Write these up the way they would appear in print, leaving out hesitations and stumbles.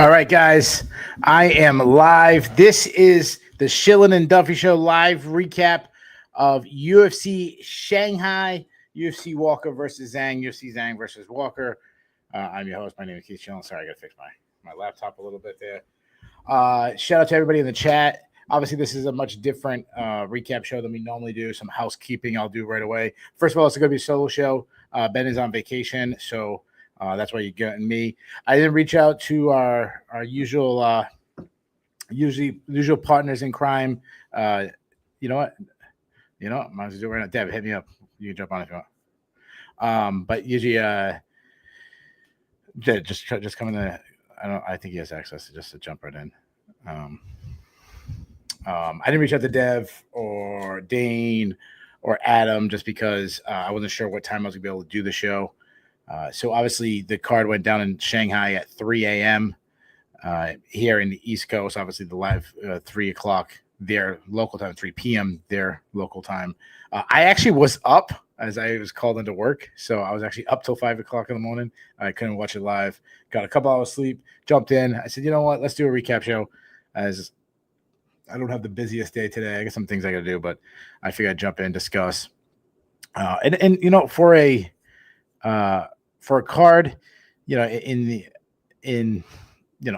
All right, guys, I am live. This is the Shillan and Duffy Show live recap of UFC Shanghai, UFC Walker versus Zhang, UFC Zhang versus Walker. I'm your host. My name is Keith Shillan. Sorry, I got to fix my laptop a little bit there. Shout out to everybody in the chat. Obviously, this is a much different recap show than we normally do. Some housekeeping I'll do right away. First of all, it's going to be a solo show. Ben is on vacation, so that's why you're getting me. I didn't reach out to our usual partners in crime. You know what? Might as well do it right now. Deb, hit me up. You can jump on if you want. But usually, just come in there. I think he has access to jump right in. I didn't reach out to Dev or Dane or Adam just because I wasn't sure what time I was gonna be able to do the show. So obviously the card went down in Shanghai at 3 a.m. Here in the East Coast. Obviously the live 3 o'clock their local time, 3 p.m. their local time. I actually was up as I was called into work, so I was actually up till 5 o'clock in the morning. I couldn't watch it live. Got a couple hours sleep. Jumped in. I said, you know what? Let's do a recap show. As I don't have the busiest day today. I got some things I got to do, but I figured I'd jump in, discuss. And you know, for a card, you know, in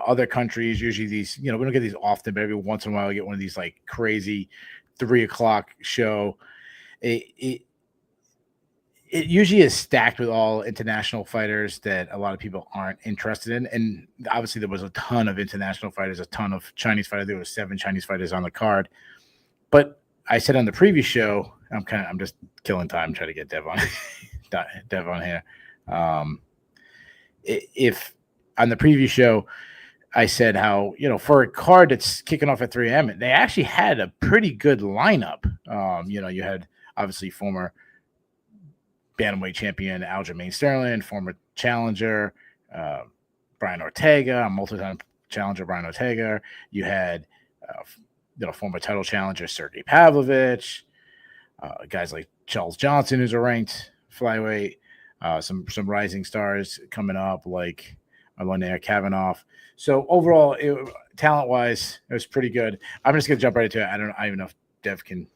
other countries, usually these, we don't get these often, but every once in a while we get one of these like crazy 3 o'clock show. It usually is stacked with all international fighters that a lot of people aren't interested in. And obviously there was a ton of international fighters, a ton of Chinese fighters. There were 7 Chinese fighters on the card. But I said on the previous show, I'm just killing time trying to get Dev on here. If on the previous show, I said how, for a card that's kicking off at 3 a.m., they actually had a pretty good lineup. You had obviously former bantamweight champion Aljamain Sterling, former challenger Brian Ortega, a multi-time challenger Brian Ortega. You had former title challenger Sergey Pavlovich, guys like Charles Johnson, who's a ranked flyweight, some rising stars coming up like Alonir Kavanaugh. So overall, talent-wise, it was pretty good. I'm just gonna jump right into it. I don't even know if Dev can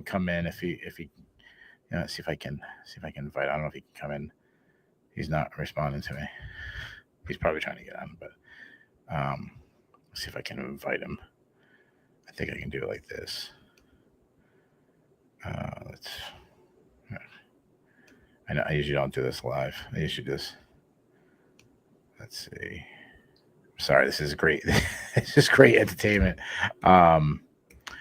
come in if he. See if I can invite. I don't know if he can come in. He's not responding to me. He's probably trying to get on, but let's see if I can invite him. I think I can do it like this. I know I usually don't do this live. I usually just let's see. Sorry, this is great. It's just great entertainment.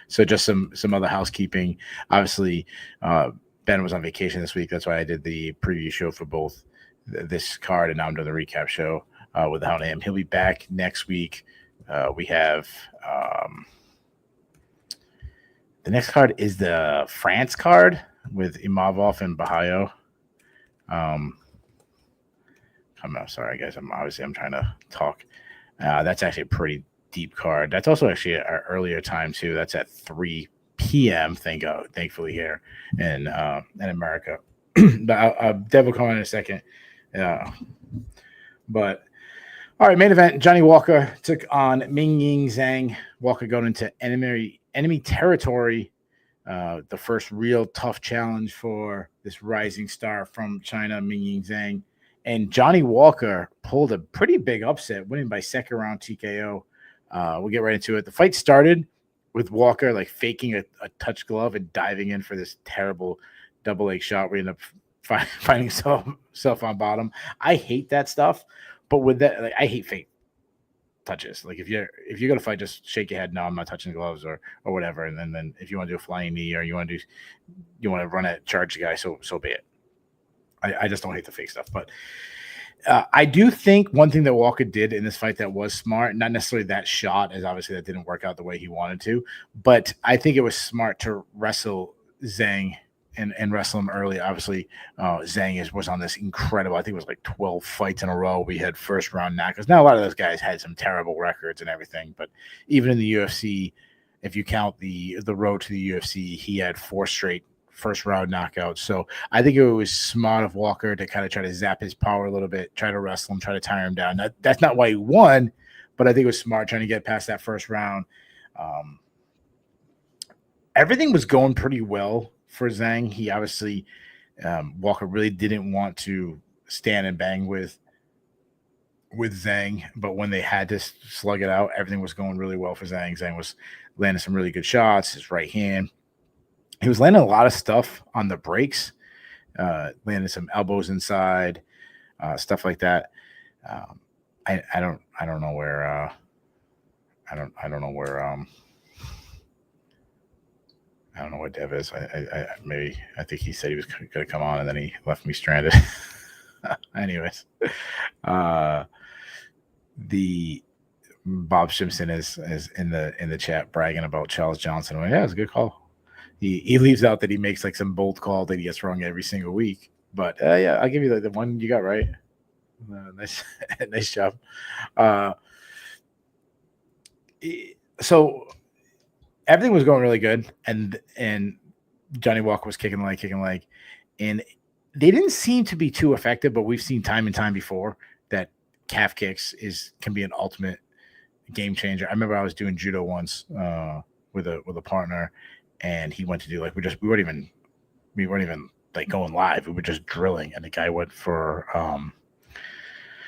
So just some other housekeeping. Obviously, Ben was on vacation this week. That's why I did the preview show for both this card, and now I'm doing the recap show without him. He'll be back next week. We have the next card is the France card with Imavov and Bahayo. Sorry, guys. I'm trying to talk. That's actually a pretty deep card. That's also actually our earlier time too. That's at 3 p.m. Thankfully here in America. But Dev will come in a second. But all right, main event. Johnny Walker took on Mingyang Zhang. Walker going into enemy territory. The first real tough challenge for this rising star from China, Mingyang Zhang. And Johnny Walker pulled a pretty big upset, winning by second round TKO. We'll get right into it. The fight started with Walker like faking a touch glove and diving in for this terrible double leg shot where he ended up finding himself on bottom. I hate that stuff, but with that, like, I hate fake touches. Like if you're gonna fight, just shake your head. No, I'm not touching the gloves or whatever. And then if you want to do a flying knee or you want to run a charge guy, so be it. I just don't hate the fake stuff, but I do think one thing that Walker did in this fight that was smart, not necessarily that shot, as obviously that didn't work out the way he wanted to, but I think it was smart to wrestle Zhang and wrestle him early. Obviously, Zhang was on this incredible, I think it was like 12 fights in a row. We had first round knockouts. Now, a lot of those guys had some terrible records and everything, but even in the UFC, if you count the road to the UFC, he had 4 straight first round knockouts. So I think it was smart of Walker to kind of try to zap his power a little bit, try to wrestle him, try to tire him down. That's not why he won, but I think it was smart trying to get past that first round. Everything was going pretty well for Zhang. He obviously, Walker really didn't want to stand and bang with Zhang, but when they had to slug it out, everything was going really well for Zhang. Zhang was landing some really good shots, his right hand. He was landing a lot of stuff on the breaks, landing some elbows inside, stuff like that. I don't know where I don't know where I don't know what Dev is. I think he said he was going to come on and then he left me stranded. Anyways, the Bob Simpson is in the chat bragging about Charles Johnson. Well, yeah, it's a good call. He leaves out that he makes like some bold call that he gets wrong every single week. But yeah, I'll give you the one you got right. Nice job. So everything was going really good, and Johnny Walker was kicking leg, and they didn't seem to be too effective. But we've seen time and time before that calf kicks can be an ultimate game changer. I remember I was doing judo once with a partner, and he went to do we weren't even like going live. We were just drilling, and the guy went for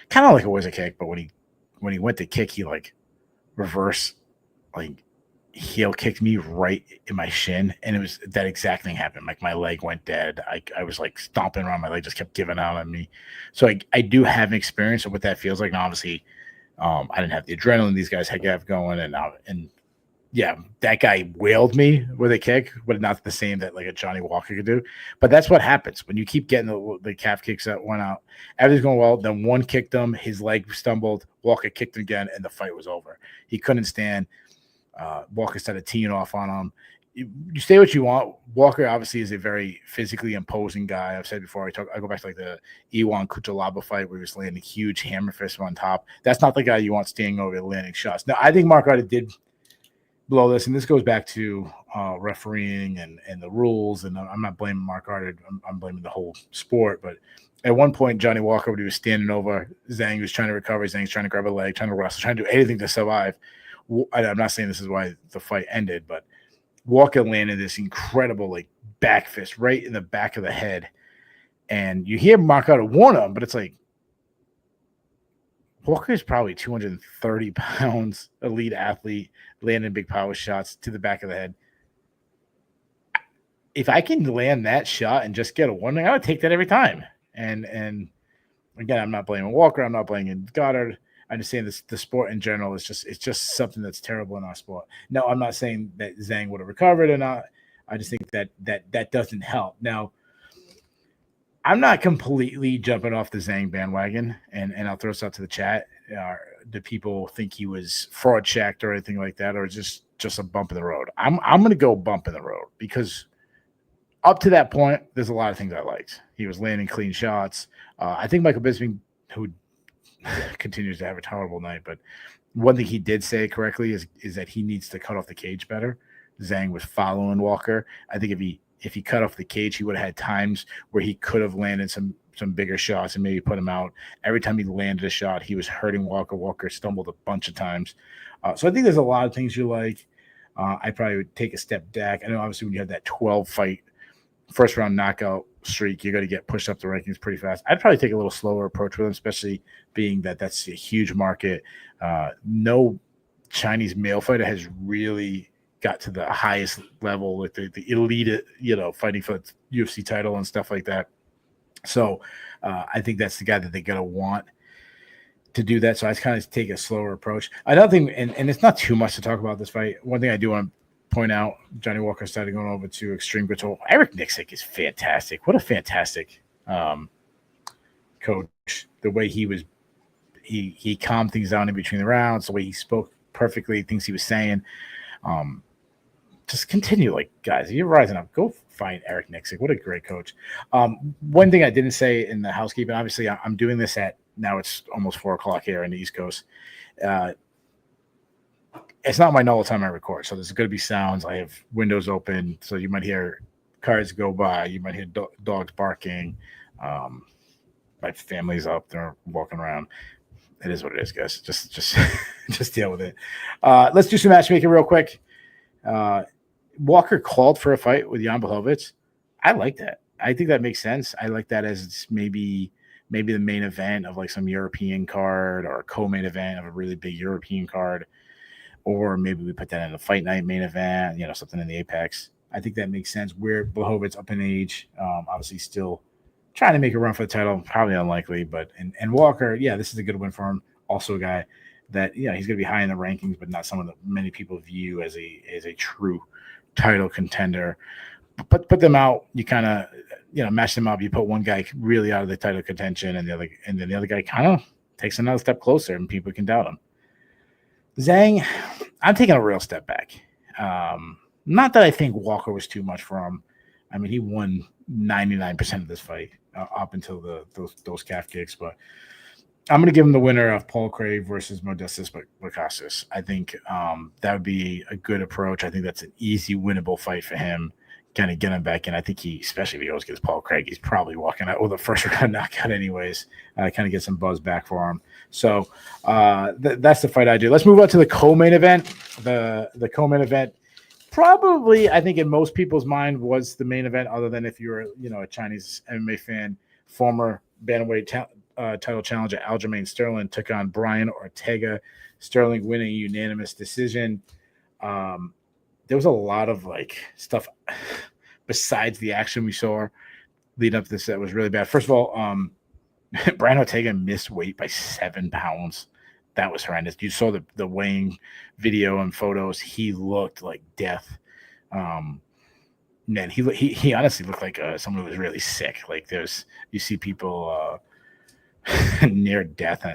kind of like a whizzer kick, but when he went to kick, he like reverse like heel kicked me right in my shin, and it was that exact thing happened. Like my leg went dead. I was like stomping around, my leg just kept giving out on me. So I do have an experience of what that feels like. And obviously, I didn't have the adrenaline these guys had going, and yeah, that guy wailed me with a kick, but not the same that like a Johnny Walker could do. But that's what happens when you keep getting the calf kicks that went out. Everything's going well. Then one kicked him, his leg stumbled. Walker kicked him again, and the fight was over. He couldn't stand. Walker started teeing off on him. You say what you want. Walker obviously is a very physically imposing guy. I've said before. I go back to like the Iwan Kuchalaba fight where he was landing huge hammer fists on top. That's not the guy you want standing over landing shots. Now I think Mark Carter did blow this, and this goes back to refereeing and the rules. And I'm not blaming Mark Carter. I'm blaming the whole sport. But at one point, Johnny Walker, when he was standing over Zhang, he was trying to recover. Zhang's trying to grab a leg, trying to wrestle, trying to do anything to survive. I'm not saying this is why the fight ended, but Walker landed this incredible like back fist right in the back of the head. And you hear Mark Carter warn him, but it's like Walker is probably 230 pounds, elite athlete, landing big power shots to the back of the head. If I can land that shot and just get a warning, I would take that every time. And again, I'm not blaming Walker. I'm not blaming Goddard. I'm just saying the sport in general it's just something that's terrible in our sport. No, I'm not saying that Zhang would have recovered or not. I just think that doesn't help. Now, I'm not completely jumping off the Zhang bandwagon, and I'll throw this out to the chat. Do people think he was fraud checked or anything like that, or just a bump in the road? I'm going to go bump in the road because up to that point, there's a lot of things I liked. He was landing clean shots. I think Michael Bisping, who continues to have a horrible night, but one thing he did say correctly is that he needs to cut off the cage better. Zhang was following Walker. I think if he cut off the cage, he would have had times where he could have landed some bigger shots and maybe put him out. Every time he landed a shot, he was hurting Walker. Walker stumbled a bunch of times. So I think there's a lot of things you like. I probably would take a step back. I know obviously when you have that 12-fight first round knockout streak, you're going to get pushed up the rankings pretty fast. I'd probably take a little slower approach with him, especially being that that's a huge market. No Chinese male fighter has really got to the highest level with the elite, fighting for the UFC title and stuff like that. So I think that's the guy that they're going to want to do that. So I kind of take a slower approach. Another thing, and it's not too much to talk about this fight. One thing I do want to point out, Johnny Walker started going over to Extreme Couture. Eric Nixick is fantastic. What a fantastic coach. The way he calmed things down in between the rounds, the way he spoke perfectly, things he was saying. Just continue, like, guys, you're rising up. Go find Eric Nixick. What a great coach. One thing I didn't say in the housekeeping, obviously I'm doing this now it's almost 4 o'clock here in the East Coast. It's not my normal time I record, so there's going to be sounds. I have windows open, so you might hear cars go by. You might hear dogs barking. My family's up. They're walking around. it is what it is, guys. Just just deal with it. Let's do some matchmaking real quick. Walker called for a fight with Jan Blachowicz. I like that. I think that makes sense. I like that as maybe the main event of like some European card or a co-main event of a really big European card, or maybe we put that in a fight night main event, something in the Apex. I think that makes sense. Where Blachowicz up in age, obviously still trying to make a run for the title, probably unlikely, but and Walker, yeah, this is a good win for him. Also a guy that he's going to be high in the rankings, but not someone that many people view as a true title contender. Put them out. You kind of match them up. You put one guy really out of the title contention, and then the other guy kind of takes another step closer, and people can doubt him. Zhang, I'm taking a real step back. Not that I think Walker was too much for him. I mean, he won 99% of this fight up until those calf kicks, but I'm going to give him the winner of Paul Craig versus Modestas Bukauskas. I think that would be a good approach. I think that's an easy, winnable fight for him. Kind of get him back in. I think especially if he goes against Paul Craig, he's probably walking out with a first round knockout anyways. Kind of get some buzz back for him. So that's the fight I do. Let's move on to the co-main event. The co-main event probably, I think in most people's mind, was the main event, other than if you're a Chinese MMA fan. Former bantamweight title challenger Aljamain Sterling took on Brian Ortega. Sterling winning a unanimous decision. There was a lot of stuff besides the action we saw lead up to this that was really bad. First of all, Brian Ortega missed weight by 7 pounds. That was horrendous. You saw the weighing video and photos. He looked like death. Man, he honestly looked like someone who was really sick. You see people near death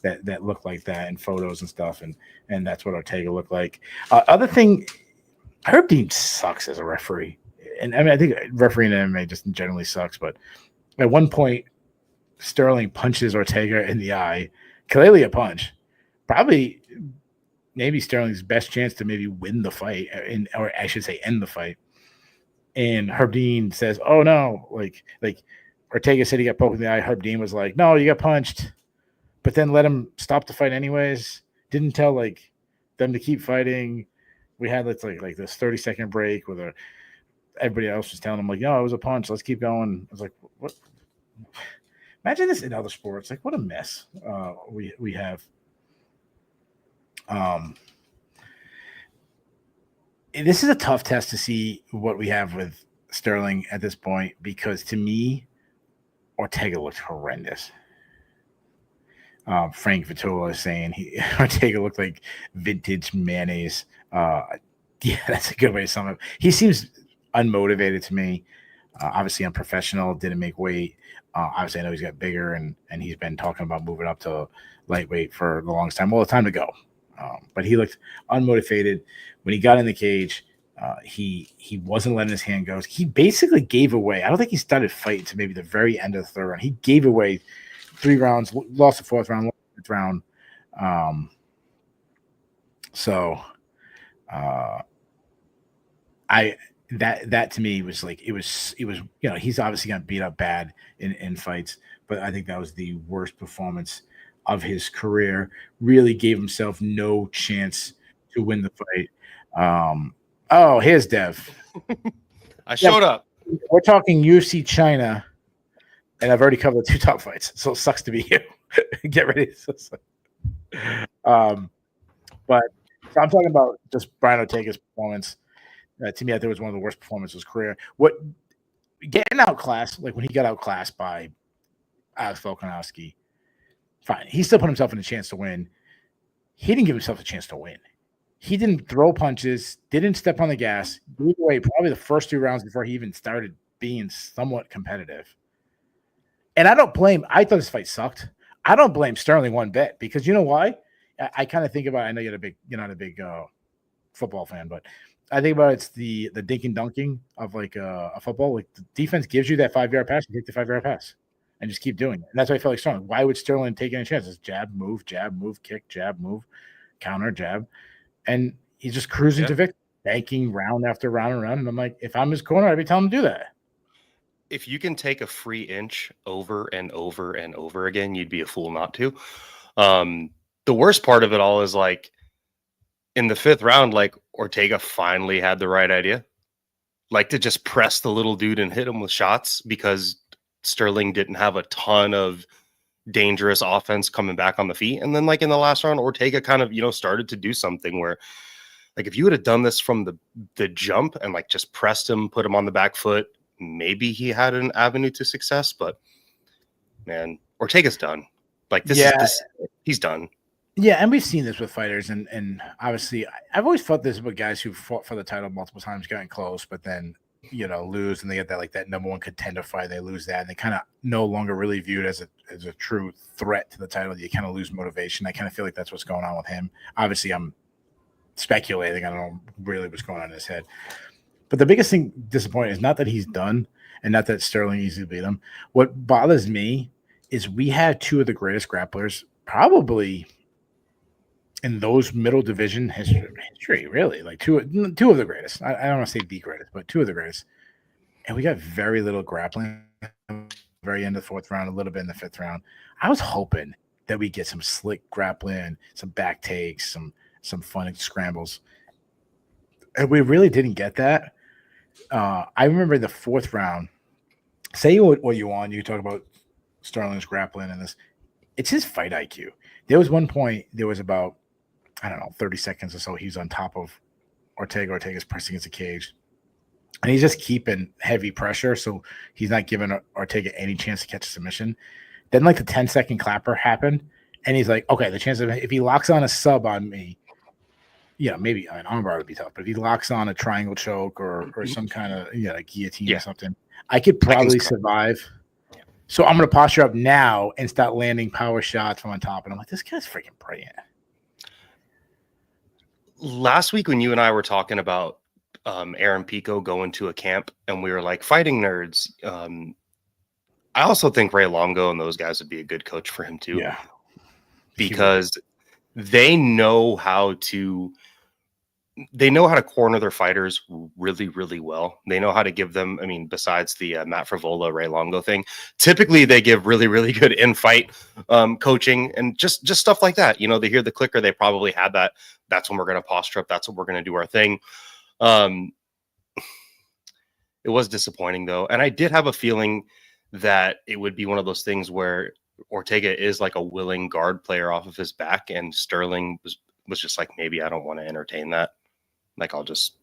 that look like that in photos and stuff, and that's what Ortega looked like. Other thing, Herb Dean sucks as a referee, and I mean I think refereeing in MMA just generally sucks. But at one point, Sterling punches Ortega in the eye, clearly a punch. Probably, maybe Sterling's best chance to maybe win the fight, or I should say end the fight. And Herb Dean says, "Oh no!" Like Ortega said he got poked in the eye. Herb Dean was like, "No, you got punched," but then let him stop the fight anyways. Didn't tell them to keep fighting. We had this 30-second break where everybody else was telling him "No, it was a punch. Let's keep going." I was like, "What?" Imagine this in other sports. What a mess we have. This is a tough test to see what we have with Sterling at this point, because to me, Ortega looked horrendous. Frank Vitola is saying Ortega looked like vintage mayonnaise. Yeah, that's a good way to sum it up. He seems unmotivated to me. Obviously unprofessional, didn't make weight. Obviously, I know he's got bigger, and he's been talking about moving up to lightweight for the longest time. Well, it's time to go. But he looked unmotivated. When he got in the cage, he wasn't letting his hand go. He basically gave away. I don't think he started fighting to maybe the very end of the third round. He gave away 3 rounds, lost the fourth round, lost the fifth round. That to me was it was he's obviously got beat up bad in fights, but I think that was the worst performance of his career. Really gave himself no chance to win the fight. Here's Dev. I showed up. We're talking UFC China, and I've already covered 2 top fights, so it sucks to be you. Get ready. But I'm talking about just Brian Ortega's performance. To me, I think it was one of the worst performances of his career. Getting outclassed, when he got outclassed by Alex Volkanovski, fine. He still put himself in a chance to win. He didn't give himself a chance to win. He didn't throw punches, didn't step on the gas, gave away probably the first 2 rounds before he even started being somewhat competitive. And I don't blame. I thought this fight sucked. I don't blame Sterling one bit, because you know why? I kind of think about. I know you're not a big football fan, but I think about it's the dink and dunking of a football. The defense gives you that 5-yard pass, you take the 5-yard pass and just keep doing it. And that's why I felt like Sterling. Why would Sterling take any chances? Jab, move, kick, jab, move, counter, jab. And he's just cruising to victory, banking round after round and round. And I'm like, if I'm his corner, I'd be telling him to do that. If you can take a free inch over and over and over again, you'd be a fool not to. The worst part of it all is like in the 5th round, like Ortega finally had the right idea, like to just press the little dude and hit him with shots because Sterling didn't have a ton of dangerous offense coming back on the feet. And then like in the last round, Ortega kind of, started to do something where like if you would have done this from the jump and like just pressed him, put him on the back foot, maybe he had an avenue to success. But man, Ortega's done. Like he's done. Yeah, and we've seen this with fighters, and obviously, I've always felt this with guys who fought for the title multiple times, getting close, but then lose, and they get that number one contender fight. They lose that, and they kind of no longer really viewed as a true threat to the title. You kind of lose motivation. I kind of feel like that's what's going on with him. Obviously, I'm speculating. I don't know really what's going on in his head. But the biggest thing disappointing is not that he's done, and not that Sterling easily beat him. What bothers me is we had two of the greatest grapplers, probably in those middle division history, really, like two of the greatest. I don't want to say the greatest, but two of the greatest. And we got very little grappling at the very end of the 4th round, a little bit in the 5th round. I was hoping that we get some slick grappling, some back takes, some fun scrambles. And we really didn't get that. I remember the 4th round, say what you want, you talk about Sterling's grappling and this. It's his fight IQ. There was one point, there was about, 30 seconds or so, he's on top of Ortega. Ortega's pressing against the cage. And he's just keeping heavy pressure, so he's not giving Ortega any chance to catch a submission. Then, like, the 10-second clapper happened, and he's like, okay, the chance of if he locks on a sub on me, maybe an armbar would be tough, but if he locks on a triangle choke or some kind of like guillotine or something, I could probably survive. So I'm going to posture up now and start landing power shots from on top. And I'm like, this guy's freaking brilliant. Last week when you and I were talking about Aaron Pico going to a camp and we were like fighting nerds, I also think Ray Longo and those guys would be a good coach for him too. Yeah. Because they know how to corner their fighters really, really well. They know how to give them, besides the Matt Frivola, Ray Longo thing, typically they give really, really good in-fight coaching and just stuff like that. They hear the clicker, they probably had that. That's when we're going to posture up. That's when we're going to do our thing. It was disappointing though. And I did have a feeling that it would be one of those things where Ortega is like a willing guard player off of his back, and Sterling was just like, maybe I don't want to entertain that. Like, I'll just,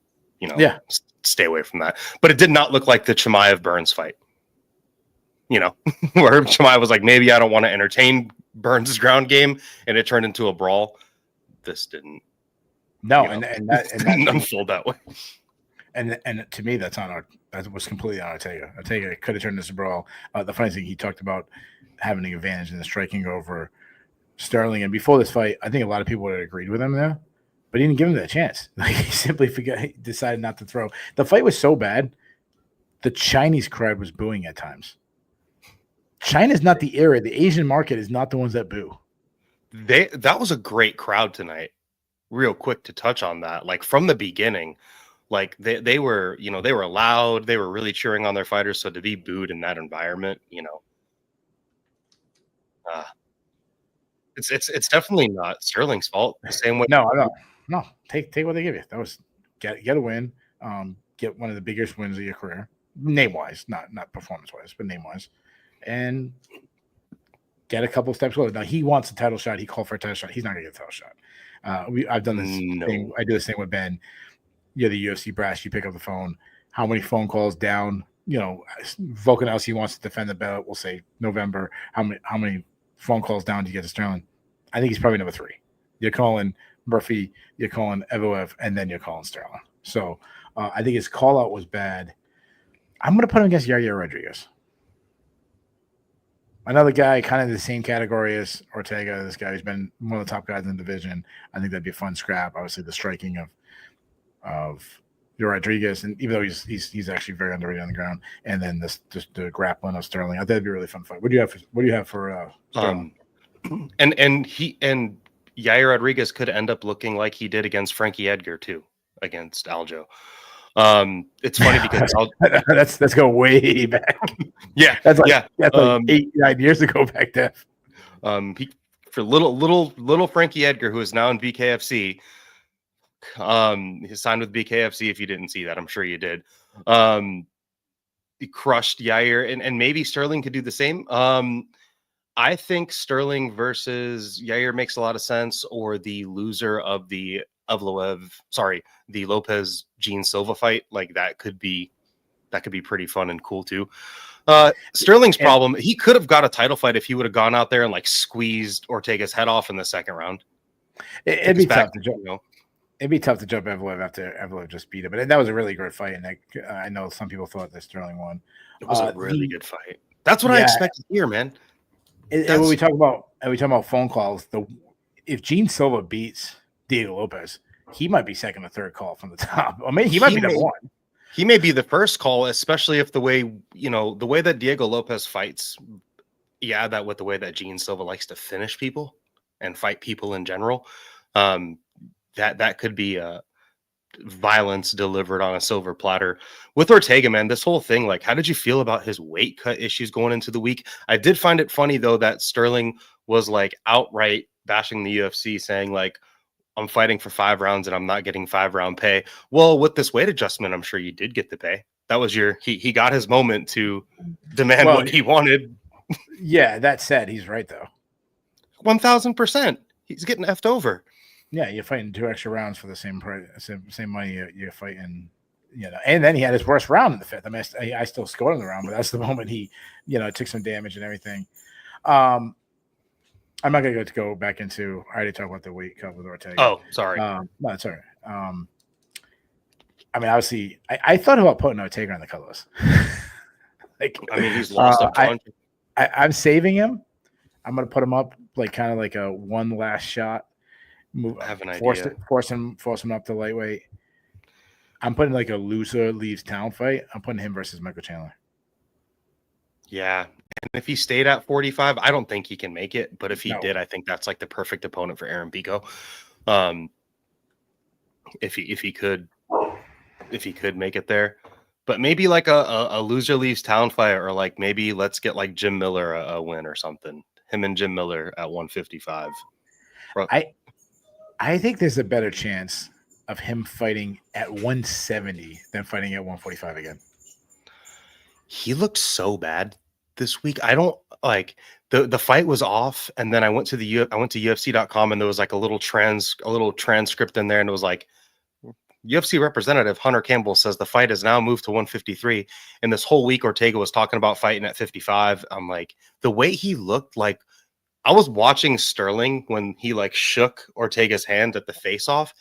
stay away from that. But it did not look like the Chimaev Burns fight, where Chimaev was like, maybe I don't want to entertain Burns' ground game, and it turned into a brawl. This didn't. No, and that didn't unfold that way. And to me, that was completely on Ortega. Ortega could have turned this a brawl. The funny thing, he talked about having an advantage in the striking over Sterling, and before this fight, I think a lot of people would have agreed with him there, but he didn't give him that chance. Like, he simply he decided not to throw. The fight was so bad, the Chinese crowd was booing at times. China's not the area. The Asian market is not the ones that boo. That was a great crowd tonight. Real quick to touch on that, like from the beginning, like they were, they were loud. They were really cheering on their fighters. So to be booed in that environment, it's definitely not Sterling's fault. The same way. No. Take what they give you. That was get a win. Get one of the biggest wins of your career, name wise, not performance wise, but name wise, and get a couple steps closer. Now he wants a title shot. He called for a title shot. He's not gonna get a title shot. I've done this thing. I do this thing with Ben. You're the UFC brass. You pick up the phone. How many phone calls down? Volkanovski wants to defend the belt. We'll say November. How many phone calls down do you get to Sterling? I think he's probably number 3. You're calling Murphy. You're calling Evloev, and then you're calling Sterling. So I think his call out was bad. I'm going to put him against Yair Rodriguez. Another guy kind of in the same category as Ortega. This guy who's been one of the top guys in the division. I think that'd be a fun scrap. Obviously, the striking of Rodriguez, and even though he's actually very underrated on the ground, and then the grappling of Sterling. I think that'd be a really fun fight. What do you have for Sterling? And Yair Rodriguez could end up looking like he did against Frankie Edgar too, against Aljo. It's funny because let's go way back. Yeah, that's like 8-9 years ago back then. for little Frankie Edgar, who is now in BKFC. He signed with BKFC. If you didn't see that, I'm sure you did. He crushed Yair, and maybe Sterling could do the same. I think Sterling versus Yair makes a lot of sense, or the loser of the Lopez Gene Silva fight. Like that could be pretty fun and cool too. Sterling's problem, he could have got a title fight if he would have gone out there and like squeezed Ortega's head off in the second round. It'd be tough to jump. It'd be tough to jump Evloev after Evloev just beat him. But that was a really great fight, and I know some people thought that Sterling won. It was a really good fight. That's what I expected here, man. And when we talk about phone calls, if Gene Silva beats Diego Lopez, he might be second or third call from the top. Or maybe he might be number one. He may be the first call, especially if the way that Diego Lopez fights, that with the way that Gene Silva likes to finish people and fight people in general, that could be violence delivered on a silver platter. With Ortega, man, this whole thing, like, how did you feel about his weight cut issues going into the week? I did find it funny, though, that Sterling was like outright bashing the UFC, saying like, I'm fighting for 5 rounds and I'm not getting 5-round pay. Well, with this weight adjustment, I'm sure you did get the pay. That was he got his moment to demand what he wanted. Yeah, that said, he's right though. 1000%. He's getting effed over. Yeah, you're fighting 2 extra rounds for the same price, same money you're fighting, And then he had his worst round in the 5th. I mean, I still scored in the round, but that's the moment he, took some damage and everything. I'm not going to go back into. I already talked about the weight cut with Ortega. Oh, sorry. No, it's all right. I mean, obviously, I thought about putting Ortega on the cut list. He's lost a bunch. I'm saving him. I'm going to put him up kind of like a one last shot. I have an idea. Force him up to lightweight. I'm putting like a loser leaves town fight. I'm putting him versus Michael Chandler. Yeah. And if he stayed at 45, I don't think he can make it. But if he did, I think that's like the perfect opponent for Aaron Pico. If he could make it there. But maybe like a loser leaves town fight, or like maybe let's get like Jim Miller a win or something. Him and Jim Miller at 155. I think there's a better chance of him fighting at 170 than fighting at 145 again. He looked so bad this week. I don't like the fight was off, and then I went to UFC.com, and there was like a little transcript in there, and it was like UFC representative Hunter Campbell says the fight is now moved to 153, and this whole week Ortega was talking about fighting at 55. I'm like, the way he looked, like I was watching Sterling when he like shook Ortega's hand at the face-off.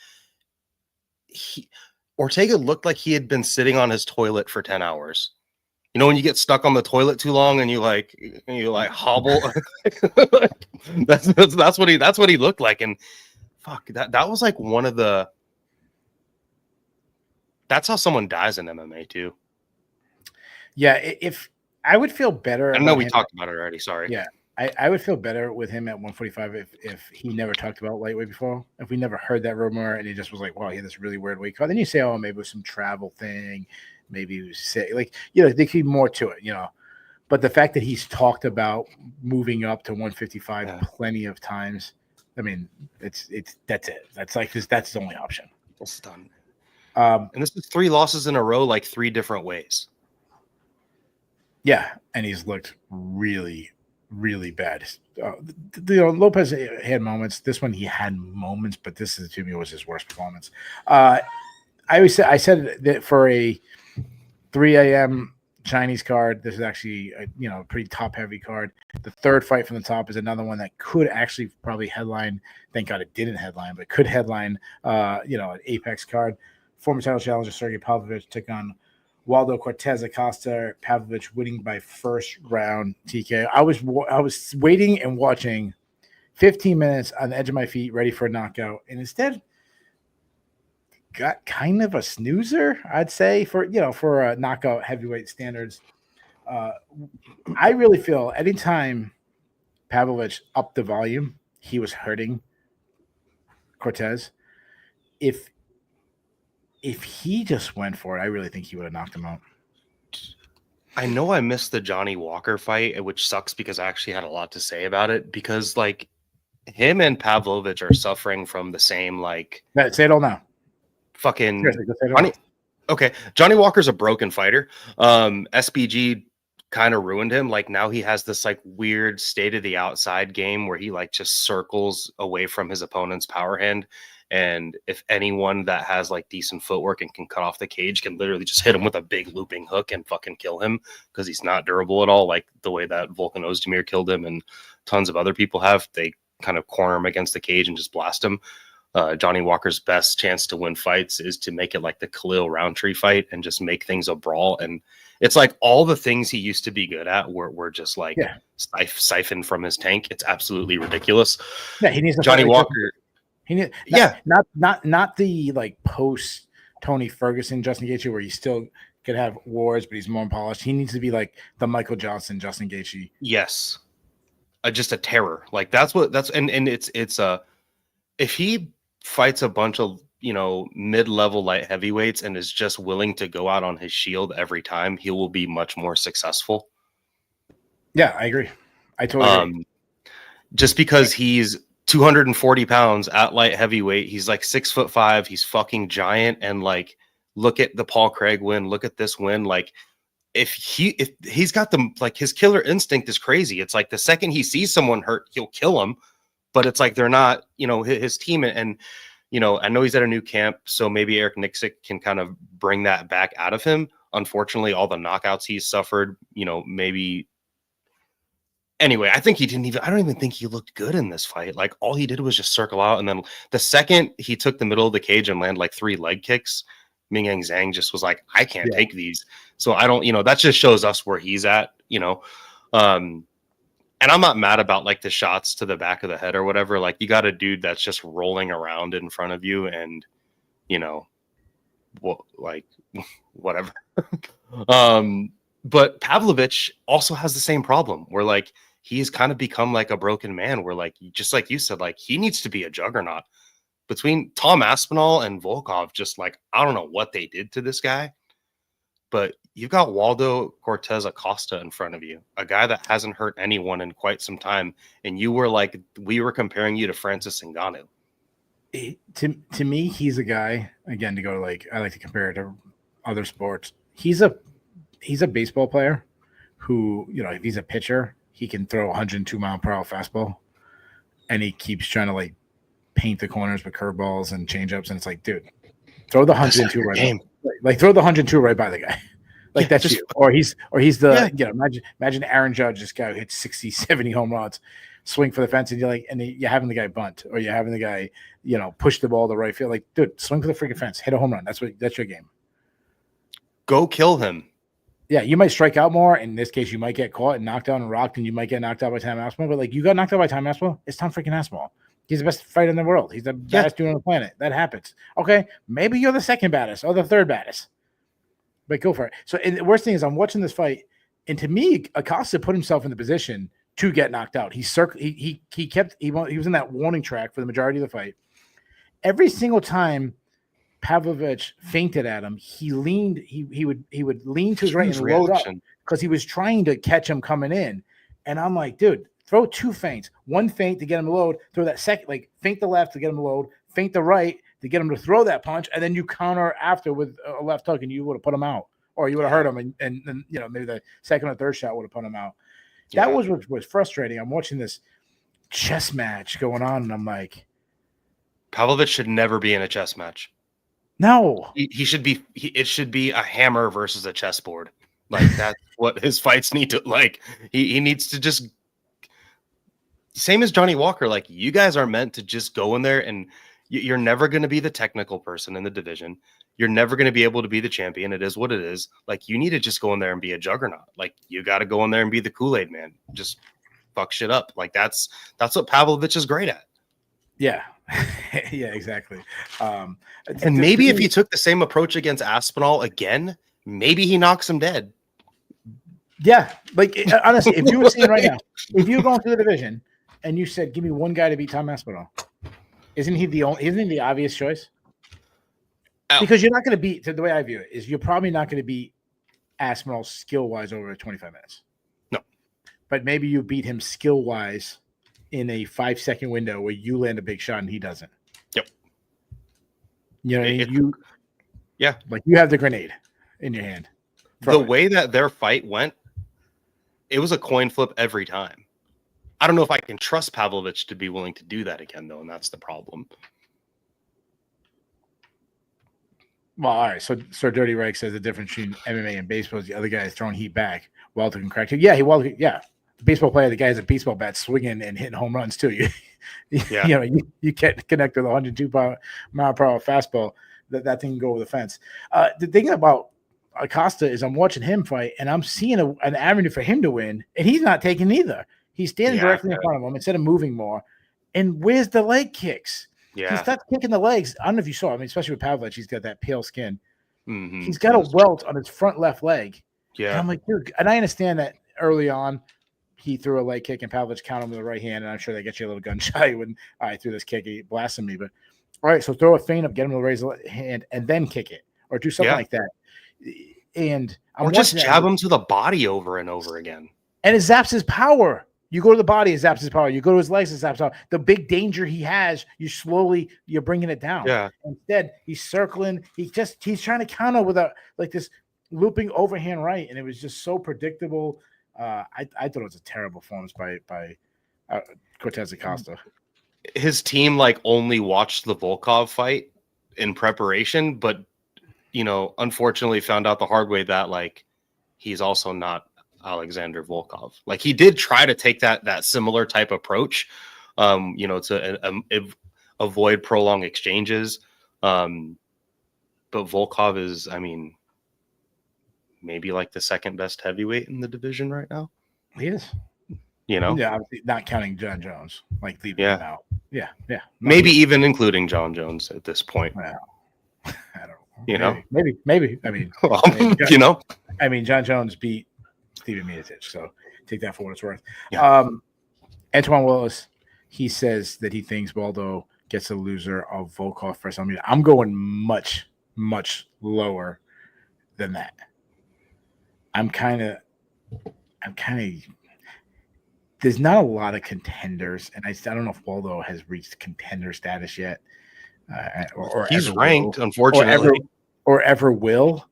Ortega looked like he had been sitting on his toilet for 10 hours. You know, when you get stuck on the toilet too long and you hobble. that's what he looked like. And fuck, that was like one of the. That's how someone dies in MMA too. Yeah, if I would feel better. I know we talked about it already. Sorry. Yeah, I would feel better with him at 145 if he never talked about lightweight before. If we never heard that rumor and he just was like, "Wow, he had this really weird weight cut." Then you say, "Oh, maybe it was some travel thing." Maybe he was sick. There could be more to it, But the fact that he's talked about moving up to 155 plenty of times, I mean, that's it. That's his only option. It's done. And this is 3 losses in a row, like 3 different ways. Yeah, and he's looked really, really bad. Lopez had moments. This one he had moments, but this to me was his worst performance. I said that for a 3 a.m. Chinese card, this is actually a pretty top heavy card. The third fight from the top is another one that could actually probably headline. Thank God it didn't headline, but could headline. An Apex card. Former title challenger Sergey Pavlovich took on Waldo Cortez Acosta. Pavlovich winning by first round TK. I was waiting and watching 15 minutes on the edge of my feet, ready for a knockout, and instead got kind of a snoozer, I'd say, for a knockout heavyweight standards. I really feel anytime Pavlovich upped the volume, he was hurting Cortez. If he just went for it, I really think he would have knocked him out. I know I missed the Johnny Walker fight, which sucks because I actually had a lot to say about it, because like him and Pavlovich are suffering from the same like Say it all now. fucking Seriously, just say it all. Okay, Johnny Walker's a broken fighter. SBG kind of ruined him. Like now he has this like weird state of the outside game where he like just circles away from his opponent's power hand. And if anyone that has like decent footwork and can cut off the cage can literally just hit him with a big looping hook and fucking kill him because he's not durable at all, like the way that Volkan Ozdemir killed him and tons of other people have. They kind of corner him against the cage and just blast him. Johnny Walker's best chance to win fights is to make it like the Khalil Roundtree fight and just make things a brawl. And it's like all the things he used to be good at were just like siphoned from his tank. It's absolutely ridiculous. Yeah, he needs to Johnny Walker. He need not the like post Tony Ferguson Justin Gaethje where he still could have wars, but he's more polished. He needs to be like the Michael Johnson Justin Gaethje. Yes, just a terror. Like and it's if he fights a bunch of mid-level light heavyweights and is just willing to go out on his shield every time, he will be much more successful. Yeah, I agree. I totally agree. Just because he's 240 pounds at light heavyweight, he's like 6'5", he's fucking giant. And like, look at the Paul Craig win, look at this win. Like if he's got the, like his killer instinct is crazy. It's like the second he sees someone hurt, he'll kill him. But it's like they're not, his team. And, I know he's at a new camp, so maybe Eric Nixick can kind of bring that back out of him. Unfortunately, all the knockouts he's suffered, maybe. Anyway, I don't even think he looked good in this fight. Like all he did was just circle out. And then the second he took the middle of the cage and landed like 3 leg kicks, Mingyang Zhang just was like, I can't take these. So I don't, that just shows us where he's at, and I'm not mad about like the shots to the back of the head or whatever. Like you got a dude that's just rolling around in front of you and, whatever. But Pavlovich also has the same problem where like he's kind of become like a broken man where like, just like you said, like he needs to be a juggernaut. Between Tom Aspinall and Volkov, just like, I don't know what they did to this guy, but you've got Waldo Cortez Acosta in front of you, a guy that hasn't hurt anyone in quite some time. And you were like, we were comparing you to Francis Ngannou. To me, he's a guy, again, to go to like, I like to compare it to other sports. He's a baseball player who, if he's a pitcher, he can throw 102-mile-per-hour fastball and he keeps trying to like paint the corners with curveballs and changeups. And it's like, dude, throw the 102 right by, like throw the 102 right by the guy. Like that's you. Or he's the imagine Aaron Judge, this guy who hits 60, 70 home runs, swing for the fence, and you're having the guy bunt, or you're having the guy, push the ball to right field. Like, dude, swing for the freaking fence, hit a home run. That's your game. Go kill him. Yeah, you might strike out more. In this case, you might get caught and knocked down and rocked, and you might get knocked out by Tom Aspinall. But like, you got knocked out by Tom Aspinall, it's Tom freaking Aspinall. He's the best fighter in the world. He's the baddest dude on the planet. That happens. Okay, maybe you're the second baddest or the third baddest. But go for it. So, and the worst thing is, I'm watching this fight, and to me, Acosta put himself in the position to get knocked out. He was in that warning track for the majority of the fight. Every single time Pavlovich feinted at him, he leaned. He would lean to his right and load up because he was trying to catch him coming in. And I'm like, dude, throw 2 feints. 1 feint to get him to load. Throw that second, like feint the left to get him to load. Feint the right to get him to throw that punch, and then you counter after with a left hook, and you would have put him out, or you would have hurt him, and maybe the second or third shot would have put him out. That was what was frustrating. I'm watching this chess match going on, and I'm like, Pavlovich should never be in a chess match. No, he should be. It should be a hammer versus a chessboard. Like that's what his fights need to like. He needs to just same as Johnny Walker. Like you guys are meant to just go in there and. You're never going to be the technical person in the division. You're never going to be able to be the champion. It is what it is. Like you need to just go in there and be a juggernaut. Like you got to go in there and be the Kool-Aid man. Just fuck shit up. Like that's what Pavlovich is great at. Yeah. Yeah, exactly. And maybe if he took the same approach against Aspinall again, maybe he knocks him dead. Yeah. Like honestly, if you were saying right now, if you're going through the division and you said, give me one guy to beat Tom Aspinall, isn't he the obvious choice? Because you're not going to beat, the way I view it, is you're probably not going to beat Aspinall skill-wise over 25 minutes. No. But maybe you beat him skill-wise in a 5-second window where you land a big shot and he doesn't. Yep. You know, yeah, like you have the grenade in your hand. The way that their fight went, it was a coin flip every time. I don't know if I can trust Pavlovich to be willing to do that again, though, and that's the problem. Well, all right. So Dirty Reich says the difference between MMA and baseball is the other guy is throwing heat back. Welter can correct it. Yeah, yeah. The baseball player, the guy has a baseball bat swinging and hitting home runs too. You know, you can't connect with a 102-mile-per-hour fastball. That thing can go over the fence. The thing about Acosta is I'm watching him fight, and I'm seeing an avenue for him to win, and he's not taking either. He's standing directly in front of him instead of moving more. And where's the leg kicks? Yeah. He starts kicking the legs. I don't know if you saw. I mean, especially with Pavlovich, he's got that pale skin. Mm-hmm. He's got a welt on his front left leg. Yeah. And I'm like, dude, and I understand that early on he threw a leg kick and Pavlovich counted him with the right hand, and I'm sure they get you a little gun shy when I threw this kick. He blasted me. But all right, so throw a feint up, get him to raise the hand, and then kick it. Or do something like that. And or just jab him to the body over and over again. And it zaps his power. You go to the body, it zaps his power. You go to his legs, it zaps his power. The big danger he has, you're bringing it down. Yeah. Instead, he's circling. He's trying to counter with this looping overhand right, and it was just so predictable. I thought it was a terrible performance by Cortez Acosta. His team only watched the Volkov fight in preparation, but unfortunately found out the hard way that he's also not Alexander Volkov. He did try to take that similar type approach, to avoid prolonged exchanges. But Volkov is, maybe the second best heavyweight in the division right now. He is. Yeah, obviously not counting John Jones, leaving him out. Yeah. Maybe even including John Jones at this point. Well, I don't know. Maybe. John Jones beat Steven Miocic, so take that for what it's worth. Yeah. Antoine Willis, he says that he thinks Waldo gets a loser of Volkov first. I'm going much, much lower than that. I'm kind of. There's not a lot of contenders, and I don't know if Waldo has reached contender status yet. Or he's ranked, unfortunately, or ever will.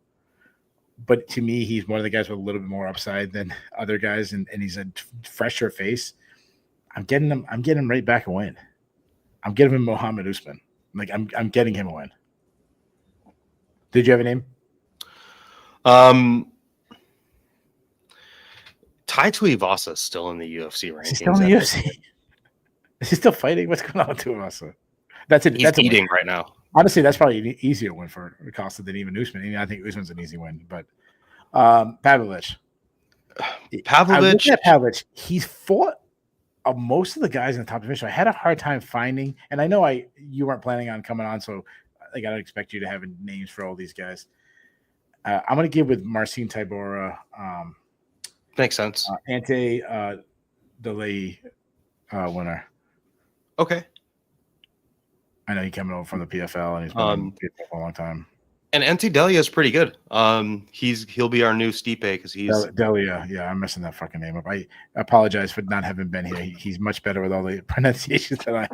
But to me, he's one of the guys with a little bit more upside than other guys, and he's a fresher face. I'm getting him right back a win. I'm getting him Mohammed Usman. I'm getting him a win. Did you have a name? Tai Tuivasa is still in the UFC rankings. He's still in the UFC. Is he still fighting? What's going on with Tuivasa? He's eating right now. Honestly, that's probably an easier win for Acosta than even Usman. I think Usman's an easy win, but Pavlovich, he's fought most of the guys in the top division. I had a hard time finding, and I know you weren't planning on coming on, so I don't expect you to have names for all these guys. I'm going to give with Marcin Tybura. Makes sense. Ante Delay winner. Okay. I know he's coming over from the PFL, and he's been PFL for a long time. And Ante Delia is pretty good. He'll be our new Stipe because he's Delia. Yeah, I'm messing that fucking name up. I apologize for not having been here. He's much better with all the pronunciations than I am.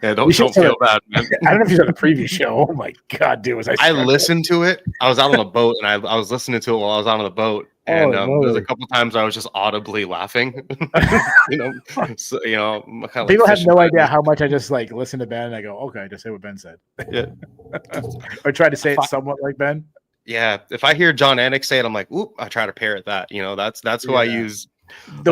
Yeah, don't feel bad, man. I don't know if he's on the previous show. Oh my god, dude! I listened to it. I was out on the boat, and I was listening to it while I was out on the boat. And there's a couple times I was just audibly laughing. People have no idea how much I just listen to Ben and I go, okay, just say what Ben said. Yeah. Or try to say it somewhat like Ben. Yeah. If I hear John Anik say it, I'm like, oop, I try to parrot that. That's who I use. The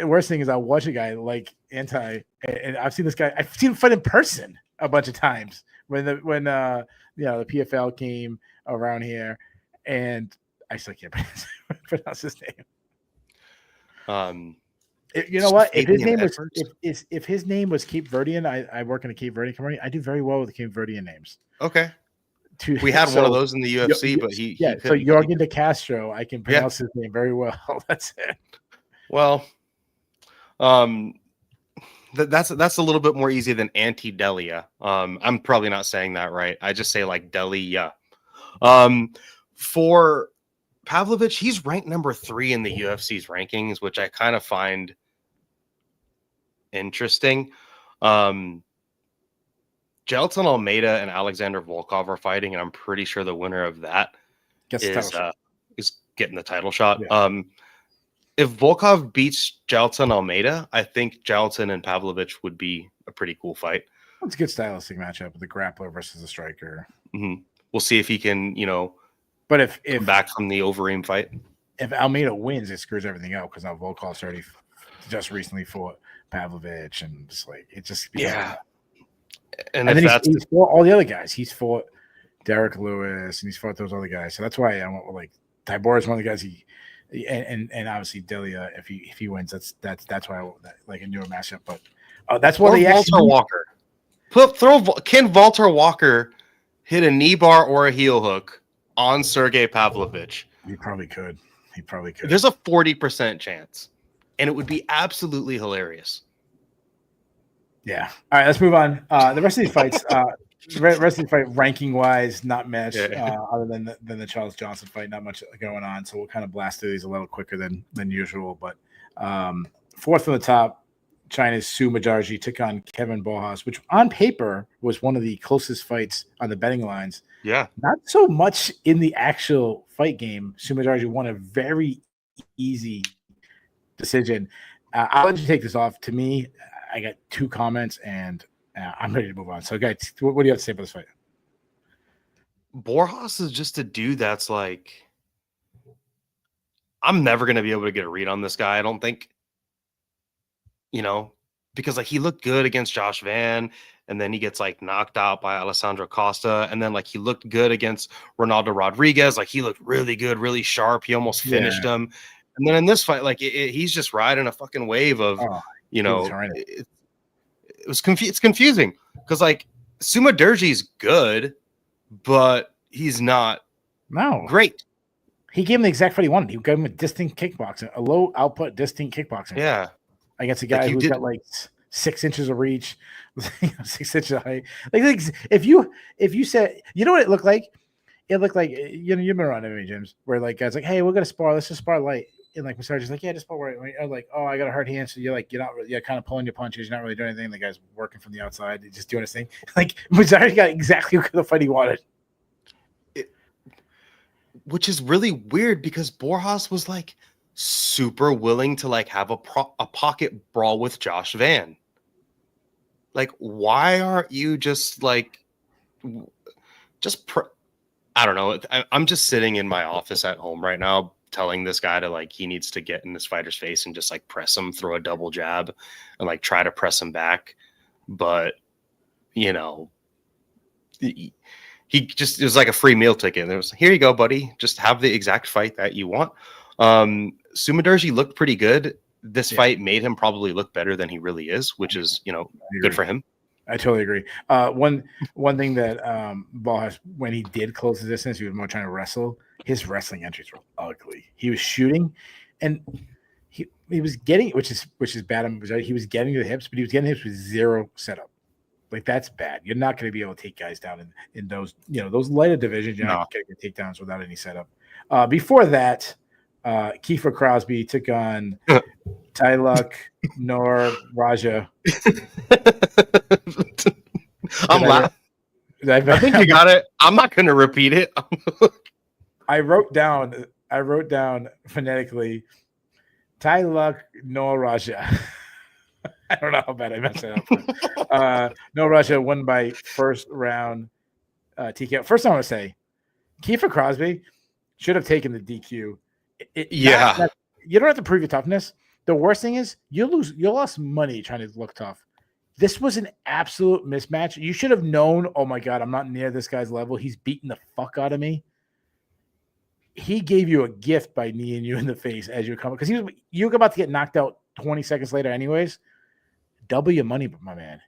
worst thing is I watch a guy like Anti, and I've seen this guy. I've seen him fight in person a bunch of times when the PFL came around here, and I still can't pronounce his name. You know what? If his name was Cape Verdean, I work in a Cape Verdean company. I do very well with the Cape Verdean names. Okay. We had one of those in the UFC, but he so Jorgen de Castro, I can pronounce his name very well. That's it. Well, that's a little bit more easy than Ante Delia. I'm probably not saying that right. I just say Delia. For Pavlovich, he's ranked number 3 in the UFC's rankings, which I kind of find interesting. Gelson Almeida and Alexander Volkov are fighting, and I'm pretty sure the winner of that is getting the title shot. Yeah. If Volkov beats Gelson Almeida, I think Gelson and Pavlovich would be a pretty cool fight. It's a good stylistic matchup with the grappler versus the striker. Mm-hmm. We'll see if he can, but if come back from the Overeem fight. If Almeida wins, it screws everything up because now Volkov's already just recently fought Pavlovich, and just like it just And then he's fought all the other guys. He's fought Derek Lewis, and he's fought those other guys. So that's why I went with like Tybor is one of the guys and obviously Delia. If he wins, that's why I want that, like a newer matchup. But that's why Walter Walker. Can Walter Walker hit a knee bar or a heel hook on Sergey Pavlovich? He probably could. There's a 40% chance, and it would be absolutely hilarious. Yeah. All right, let's move on. The rest of these fights, ranking wise, not much other than the Charles Johnson fight. Not much going on, so we'll kind of blast through these a little quicker than usual. But fourth from the top, China's Su Majarji took on Kevin Bojas, which on paper was one of the closest fights on the betting lines. Yeah. Not so much in the actual fight game. Su Majarji won a very easy decision. I'll let you take this off. To me, I got 2 comments, and I'm ready to move on. So, guys, what do you have to say about this fight? Borjas is just a dude that's like, I'm never going to be able to get a read on this guy, I don't think. Because like he looked good against Josh Van, and then he gets like knocked out by Alessandro Costa, and then like he looked good against Ronaldo Rodriguez, like he looked really good, really sharp. He almost finished him, and then in this fight, like he's just riding a fucking wave of, it's confusing because like Suma Durji's good, but he's not great. He gave him the exact fight he wanted. He gave him a distinct kickboxing, a low output distinct kickboxing. Yeah. Against a guy who's got like 6 inches of reach, 6 inches of height. Like if you said, you know what it looked like? It looked like you've been around MMA gyms where like guys like, hey, we're gonna spar. Let's just spar light. And like Massage like, yeah, just spar right. I'm like, oh, I got a hard hand, so you're kind of pulling your punches. You're not really doing anything. The guy's working from the outside, he's just doing his thing. Like Massage got exactly what the fight he wanted. Which is really weird because Borjas was like super willing to like have a pocket brawl with Josh Van. Like, why aren't you just like, I don't know. I'm just sitting in my office at home right now telling this guy to like, he needs to get in this fighter's face and just like press him, throw a double jab and like try to press him back. But, he just, it was like a free meal ticket. It was, here you go, buddy. Just have the exact fight that you want. Sumadarji looked pretty good. This fight made him probably look better than he really is, which is, good for him. I totally agree. One thing that Bojas, when he did close the distance, he was more trying to wrestle. His wrestling entries were ugly. He was shooting, and he was getting, which is bad. He was getting to the hips, but he was getting hips with zero setup. Like that's bad. You're not going to be able to take guys down in those, those lighter divisions. You're not going to get takedowns without any setup. Before that, Kiefer Crosby took on Tyluk Nor Raja. I'm laughing. I think you got it. I'm not going to repeat it. I wrote down phonetically Tyluk Nor Raja. I don't know how bad I messed it up. No Raja won by first round TKO. First, I want to say Kiefer Crosby should have taken the DQ. You don't have to prove your toughness. The worst thing is you lost money trying to look tough. This was an absolute mismatch. You should have known, oh my God, I'm not near this guy's level. He's beating the fuck out of me. He gave you a gift by kneeing you in the face as you were coming, because you were about to get knocked out 20 seconds later anyways. Double your money, my man.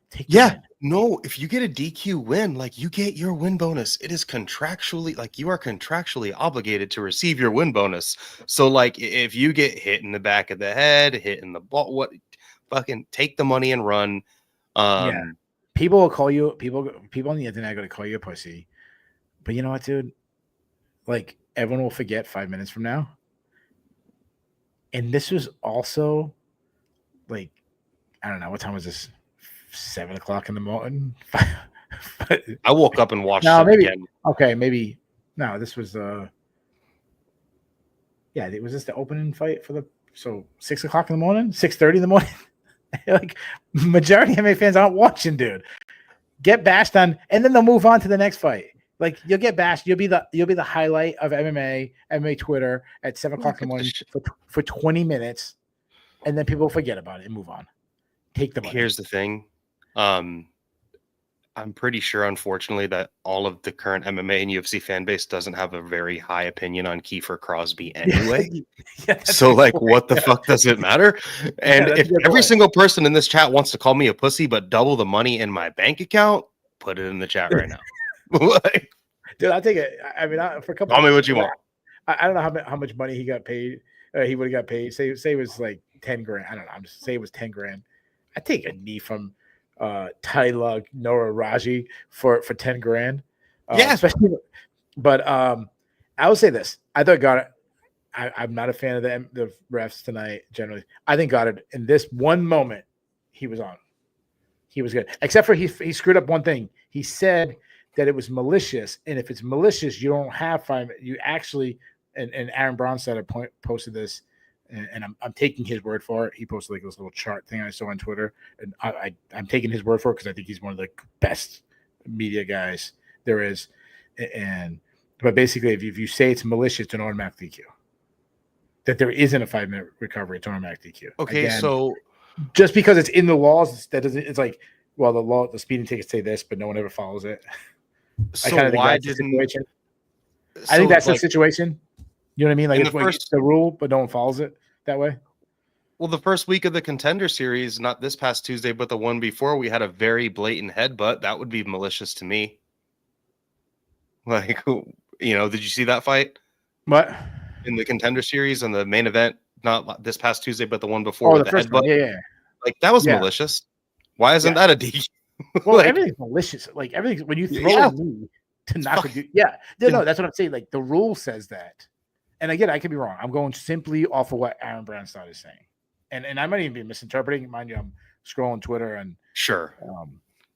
No, if you get a DQ win, like you get your win bonus. It is contractually, like you are contractually obligated to receive your win bonus. So like if you get hit in the back of the head, hit in the ball, what fucking take the money and run. People will call you, people on the internet are going to call you a pussy. But you know what, dude? Like everyone will forget 5 minutes from now. And this was also like I don't know what time was this. 7 o'clock in the morning. I woke up and watched No, it maybe. again. Okay, maybe. No, this was yeah. Was this the opening fight for the? So 6 o'clock in the morning, 6:30 in the morning. Like majority of MMA fans aren't watching, dude. Get bashed on, and then they'll move on to the next fight. Like you'll get bashed. You'll be the highlight of MMA Twitter at 7 o'clock in the morning for 20 minutes, and then people forget about it and move on. Take the money. Here's the thing. I'm pretty sure, unfortunately, that all of the current MMA and UFC fan base doesn't have a very high opinion on Kiefer Crosby anyway. So, like, what the fuck does it matter? And if every single person in this chat wants to call me a pussy, but double the money in my bank account, put it in the chat right now. Like, dude, I'll take it. I mean, for a couple. Tell me what you want. I don't know how much money he got paid. He would have got paid. Say it was like 10 grand. I don't know. I'm just say it was 10 grand. I take a knee from Tylug Noah Raji for 10 grand. Yeah. But I will say this. I thought Goddard, I'm not a fan of the refs tonight generally. I think Goddard in this one moment he was on. He was good. Except for he screwed up one thing. He said that it was malicious, and if it's malicious, you don't have 5 minutes. You actually and Aaron Brown said posted this. And I'm taking his word for it. He posted like this little chart thing I saw on Twitter, and I'm taking his word for it because I think he's one of the best media guys there is. But basically, if you say it's malicious, it's an automatic DQ. That there isn't a 5-minute recovery, it's automatic DQ. Okay, again, so just because it's in the laws, that doesn't. It's like, well, the speeding tickets say this, but no one ever follows it. So I kind of think that's the situation. I think that's the situation. You know what I mean? Like it's the rule, but no one follows it that way. Well, the first week of the Contender Series, not this past Tuesday, but the one before, we had a very blatant headbutt. That would be malicious to me. Like, did you see that fight? What? In the Contender Series and the main event, not this past Tuesday, but the one before with the first headbutt. One. Yeah. Like, that was malicious. Why isn't that a DQ? Well, everything's malicious. Like, everything, when you throw a knee to knock a dude. Yeah. No, that's what I'm saying. Like, the rule says that. And again, I could be wrong. I'm going simply off of what Aaron Branstad is saying. And I might even be misinterpreting. Mind you, I'm scrolling Twitter and sure.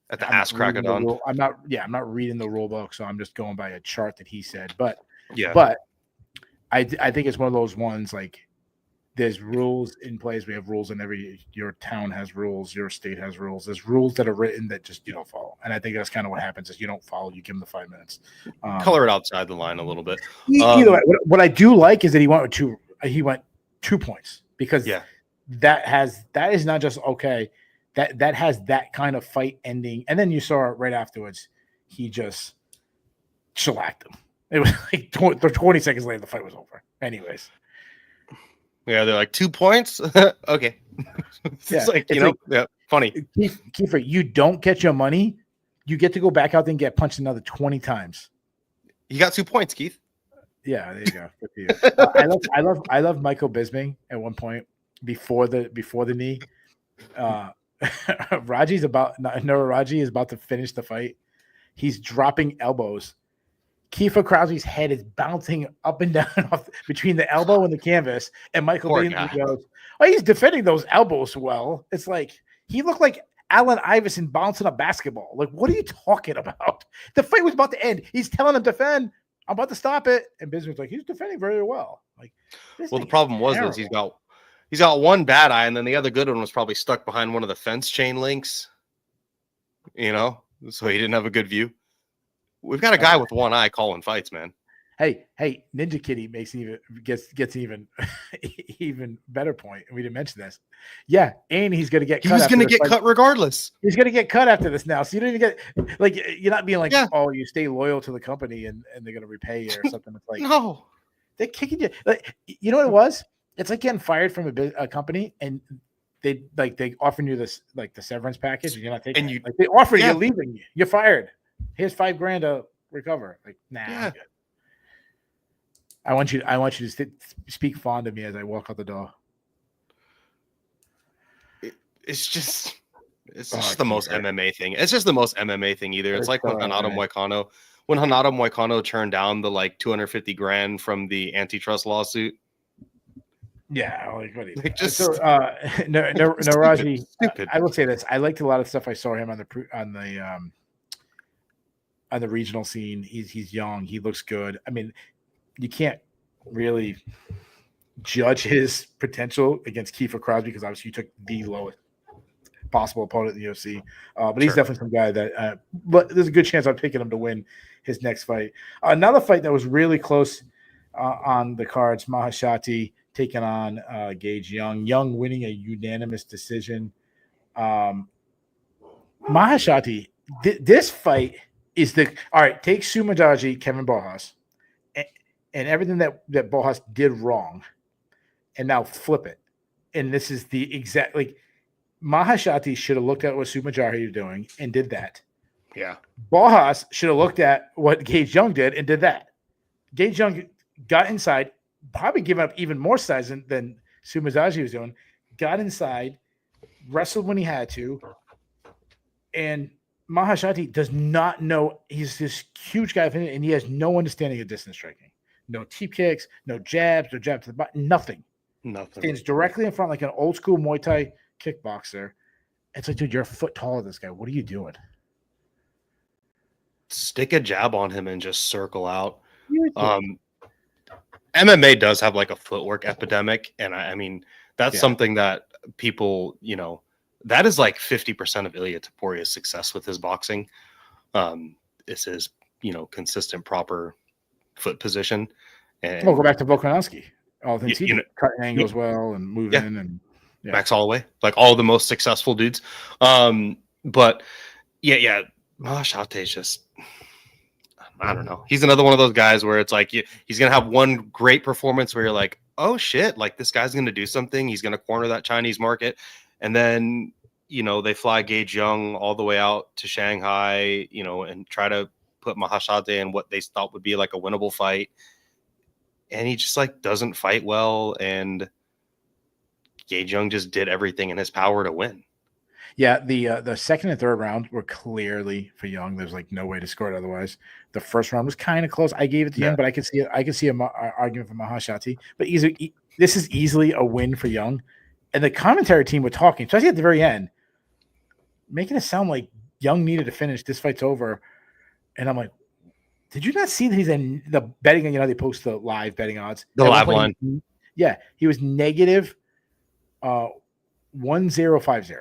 At the ass crack it on. I'm not reading the rule book, so I'm just going by a chart that he said. But I think it's one of those ones like there's rules in place. We have rules in your town has rules, your state has rules. There's rules that are written that just you don't follow. And I think that's kind of what happens is you don't follow, you give them the 5 minutes. Color it outside the line a little bit. Either way, what I do like is that he went 2 points because that is not just okay. That has that kind of fight ending. And then you saw it right afterwards. He just shellacked him. It was like 20 seconds later, the fight was over. Anyways. Yeah, they're like 2 points. Okay. It's like, funny. Kiefer, you don't get your money. You get to go back out there and get punched another 20 times. You got 2 points, Keith. Yeah, there you go. I love Michael Bisping at one point before the knee. Raji is about to finish the fight. He's dropping elbows. Kiefer Crosby's head is bouncing up and down between the elbow and the canvas, and Michael Bisping goes, "Oh, he's defending those elbows well." It's like he looked like Allen Iverson bouncing a basketball. Like, what are you talking about? The fight was about to end. He's telling him defend. I'm about to stop it, and Bisping's like, he's defending very well. Like, well, the problem was he's got one bad eye, and then the other good one was probably stuck behind one of the fence chain links. So he didn't have a good view. We've got a guy with one eye calling fights, man. Hey, Ninja Kitty gets even better point. We didn't mention this. Yeah, and he's gonna get cut. He's gonna get cut regardless. He's gonna get cut after this now. So you don't even get like you're not being like, oh, you stay loyal to the company and they're gonna repay you or something. It's like no, they're kicking you. Like, you know what it was? It's like getting fired from a company and they offering you this like the severance package and you're not taking it. Like they offer you're leaving, you're fired. Here's $5,000 to recover. Like, nah. Yeah. I want you to speak fond of me as I walk out the door. It's just the most MMA thing. It's just the most MMA thing either. It's like when Renato Moicano turned down the like $250,000 from the antitrust lawsuit. Yeah, like what do you Like, so just Naraji, stupid. I will say this. I liked a lot of stuff I saw him on the regional scene. He's young. He looks good. I mean, you can't really judge his potential against Kiefer Crosby because obviously you took the lowest possible opponent in the UFC. But he's Sure. definitely some guy that but there's a good chance I'm picking him to win his next fight. Another fight that was really close on the cards, Mahashati taking on Gage Young. Young winning a unanimous decision. Mahashati, this fight is all right. Take Sumadaji, Kevin Bojas, and everything that Bojas did wrong, and now flip it. And this is the exact Mahashati should have looked at what Sumadaji was doing and did that. Yeah. Bojas should have looked at what Gage Young did and did that. Gage Young got inside, probably giving up even more size than Sumadaji was doing. Got inside, wrestled when he had to, and Mahashati does not know. He's this huge guy, and he has no understanding of distance striking. No teep kicks, no jabs, no jab to the body, nothing. Stands directly in front like an old school Muay Thai kickboxer. It's like, dude, you're a foot taller than this guy. What are you doing? Stick a jab on him and just circle out. MMA does have like a footwork epidemic, and I mean that's something that people, that is like 50% of Ilia Toporia's success with his boxing. Is his, consistent proper foot position. And go back to Volkanovski. All things he did, cutting angles well and moving and Max Holloway, like all the most successful dudes. But Mahashati is just, I don't know. He's another one of those guys where it's like he's gonna have one great performance where you're like, oh shit, like this guy's gonna do something. He's gonna corner that Chinese market, and then they fly Gage Young all the way out to Shanghai, and try to put Mahashati in what they thought would be like a winnable fight, and he just like doesn't fight well, and Gage Young just did everything in his power to win. Yeah, the second and third round were clearly for Young. There's like no way to score it otherwise. The first round was kind of close. I gave it to Young, but I could see it. I could see an argument for Mahashati. But this is easily a win for Young. And the commentary team were talking, especially at the very end, making it sound like Young needed to finish. This fight's over. And I'm like, did you not see that he's in the betting? They post the live betting odds. The live line. He was negative 1050.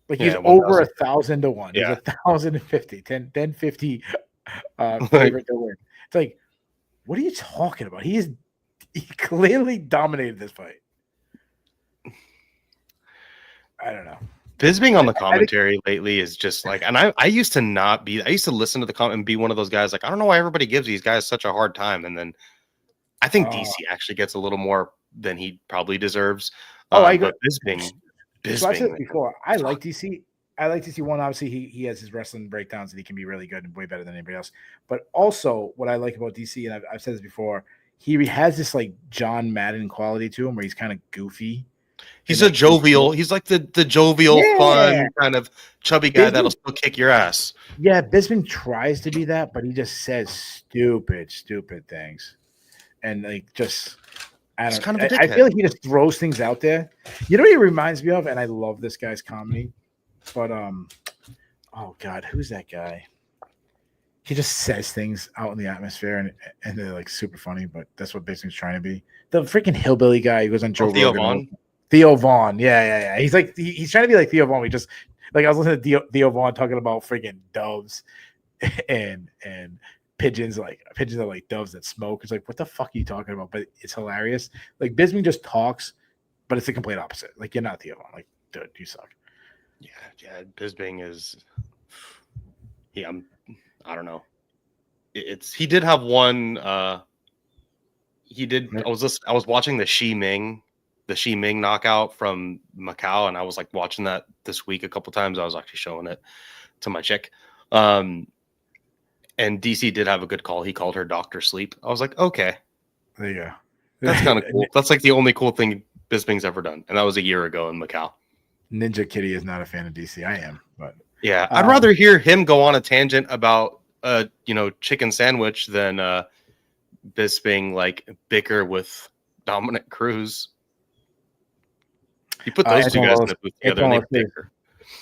Like he's over 1,000 to 1. Yeah. He's 1,050, 1050 favorite to win. It's like, what are you talking about? He clearly dominated this fight. I don't know. Bisping on the commentary lately is just like, and I used to listen to the comment and be one of those guys like, I don't know why everybody gives these guys such a hard time. And then I think DC actually gets a little more than he probably deserves. But Bisping. So I said it before. I like DC. I like DC. One, obviously, he has his wrestling breakdowns and he can be really good and way better than anybody else. But also, what I like about DC, and I've said this before, he has this like John Madden quality to him where he's kind of goofy. He's a jovial. He's like the jovial, fun kind of chubby guy that'll still kick your ass. Yeah, Bisping tries to be that, but he just says stupid things, and like just. I feel like he just throws things out there. You know what he reminds me of? And I love this guy's comedy. But oh God, who's that guy? He just says things out in the atmosphere and they're like super funny, but that's what Bisping's trying to be. The freaking hillbilly guy who goes on Joe Rogan. Theo Vaughn. Yeah. He's like he's trying to be like Theo Vaughn. We just like I was listening to Theo Vaughn talking about freaking doves and pigeons are like doves that smoke. It's like, what the fuck are you talking about? But it's hilarious. Like Bisping just talks, but it's the complete opposite. Like you're not Theo Vaughn. Like, dude, you suck. Yeah. Bisping is. Yeah, I don't know. He did have one. He did. I was watching the Shi Ming knockout from Macau, and I was like watching that this week a couple times. I was actually showing it to my chick. And DC did have a good call. He called her Dr. Sleep. I was like, okay. There you go. That's kind of cool. That's like the only cool thing Bisping's ever done. And that was a year ago in Macau. Ninja Kitty is not a fan of DC. I am, but yeah, I'd rather hear him go on a tangent about chicken sandwich than Bisping like bicker with Dominic Cruz You put those two guys in the booth together, and they bicker.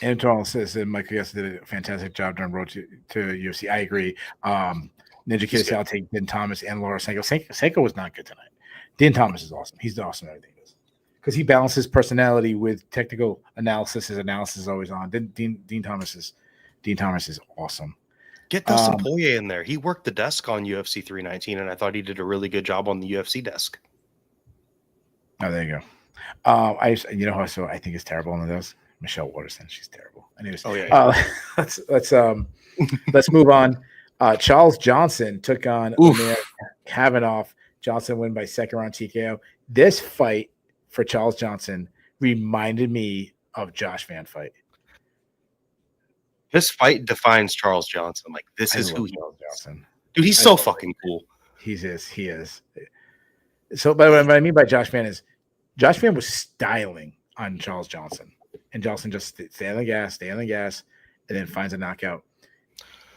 Antoine says that Michael Yes did a fantastic job during road to UFC. I agree. Ninja Kid, I'll take Din Thomas and Laura Sanko. Sanko was not good tonight. Din Thomas is awesome. He's awesome at everything he does. Because he balances personality with technical analysis. His analysis is always on. Dean Thomas is awesome. Get Dustin Poirier in there. He worked the desk on UFC 319, and I thought he did a really good job on the UFC desk. Oh, there you go. I think it's terrible on those. Michelle Waterson, she's terrible. Anyways, let's move on. Charles Johnson took on Kavanaugh. Johnson win by second round TKO. This fight for Charles Johnson reminded me of Josh Van fight. This fight defines Charles Johnson. Like, this is who he is. Dude, he's so fucking cool. He is. So, but what I mean by Josh Van is Josh Van was styling on Charles Johnson. And Johnson just stay on the gas, and then finds a knockout.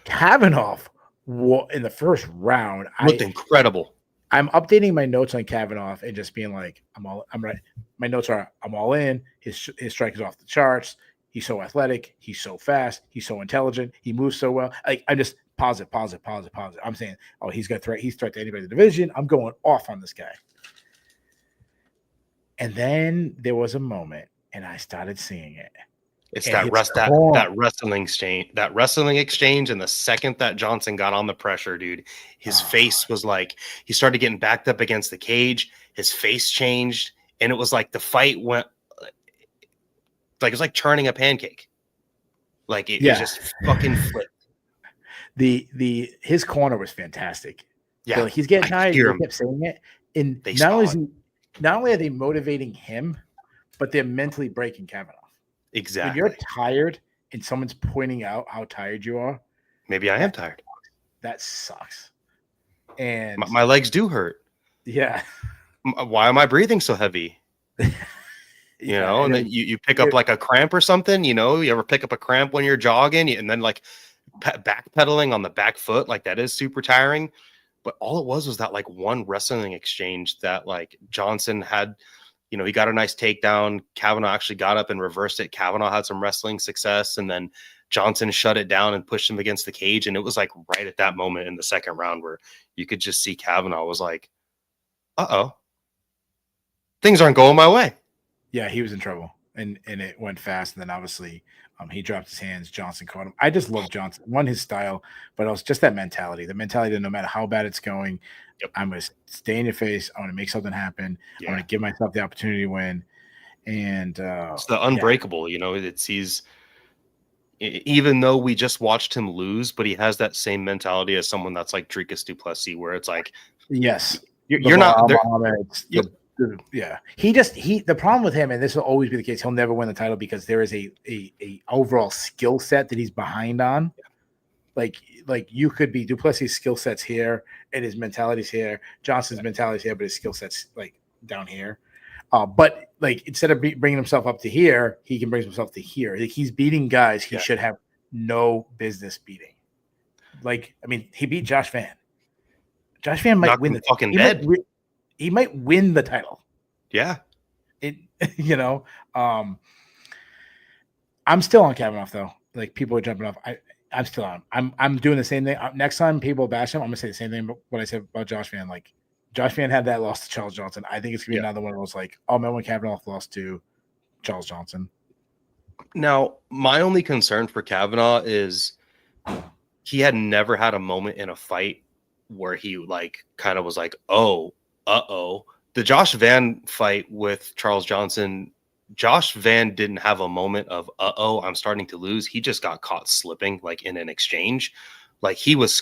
Kavanaugh in the first round looked incredible. I'm updating my notes on Kavanaugh and just being like, I'm right. My notes are I'm all in. His strike is off the charts. He's so athletic. He's so fast. He's so intelligent. He moves so well. Like, I'm just pause it. I'm saying, he's got threat. He's threat to anybody in the division. I'm going off on this guy. And then there was a moment, and I started seeing it. It's that wrestling exchange, and the second that Johnson got on the pressure, dude, his face was like he started getting backed up against the cage. His face changed, and it was like the fight went like it's like churning a pancake. Like it just fucking flipped. His corner was fantastic. Yeah, so, like, he's getting tired. He kept saying it, and not only are they motivating him, but they're mentally breaking Kavanaugh. Exactly. When you're tired and someone's pointing out how tired you are, maybe I am tired. That sucks. And my legs do hurt. Yeah. Why am I breathing so heavy? You know, and then you pick up like a cramp or something. You know, you ever pick up a cramp when you're jogging, and then like backpedaling on the back foot, like that is super tiring. But all it was that like one wrestling exchange that like Johnson had. You know, he got a nice takedown. Kavanaugh actually got up and reversed it. Kavanaugh had some wrestling success, and then Johnson shut it down and pushed him against the cage. And it was like right at that moment in the second round where you could just see Kavanaugh was like, things aren't going my way. Yeah, he was in trouble, and it went fast. And then obviously he dropped his hands. Johnson caught him. I just love Johnson. One, his style, but also just that mentality. The mentality that no matter how bad it's going, I'm going to stay in your face. I want to make something happen. I want to give myself the opportunity to win. And it's the unbreakable, you know, he's even though we just watched him lose, but he has that same mentality as someone that's like Dricus du Plessis, where it's like, yes, you're not there. The problem with him, and this will always be the case, he'll never win the title because there is a overall skill set that he's behind on. Like you could be du Plessis' skill set's here and his mentality's here. Johnson's mentality's here, but his skill set's like down here. But like instead of bringing himself up to here, he can bring himself to here. Like, he's beating guys he should have no business beating. Like, I mean, he beat Josh Van. Josh Van might win the fucking dead. He might win the title. Yeah. I'm still on Kavanaugh though. Like, people are jumping off. I'm still on. I'm doing the same thing. Next time people bash him, I'm gonna say the same thing about what I said about Josh Van. Like, Josh Van had that loss to Charles Johnson. I think it's gonna be another one of those like, man, when Kavanaugh lost to Charles Johnson. Now, my only concern for Kavanaugh is he had never had a moment in a fight where he like kind of was like, the Josh Van fight with Charles Johnson. Josh Van didn't have a moment of I'm starting to lose. He just got caught slipping like in an exchange. Like he was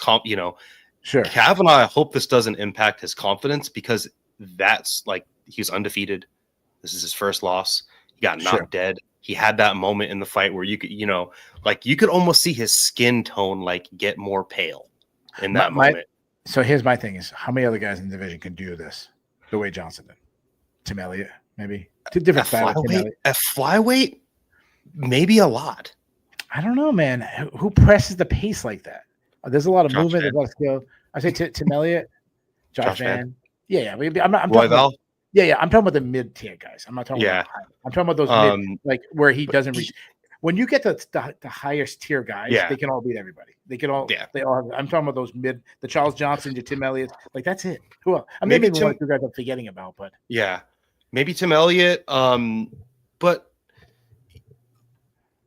Sure. Kavanaugh, I hope this doesn't impact his confidence because that's like he's undefeated. This is his first loss. He got knocked dead. He had that moment in the fight where you could, like you could almost see his skin tone like get more pale in that moment. So here's my thing is how many other guys in the division can do this the way Johnson did? Tim Elliott, maybe. Two different at flyweight, maybe a lot. I don't know, man. Who presses the pace like that? There's a lot of movement. There's a lot of skill. I say Tim Elliott, Josh Van. Yeah. I'm not. Royval. Yeah. I'm talking about the mid tier guys. I'm not talking about. I'm talking about those mid, like where he doesn't reach. When you get to the highest tier guys, they can all beat everybody. They can all. Yeah. They all. I'm talking about those mid, the Charles Johnson, your Tim Elliott. Like that's it. Who else? I mean, maybe one or two guys I'm forgetting about, but maybe Tim Elliott. But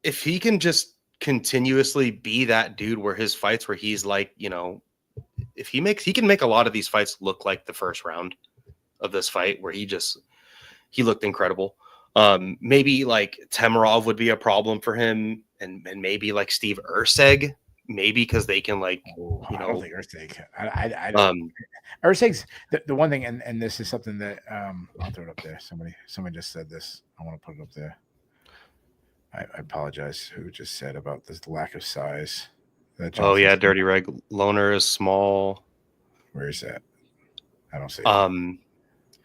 if he can just continuously be that dude where his fights where he's like, if he can make a lot of these fights look like the first round of this fight where he looked incredible. Maybe like Temerov would be a problem for him, and maybe like Steve Erceg, maybe because they can like, I don't think Erceg. I don't. Erceg's the one thing, and this is something that I'll throw it up there. Somebody just said this. I want to put it up there. I apologize. Who just said about this lack of size? Dirty Reg Loner is small. Where is that? I don't see.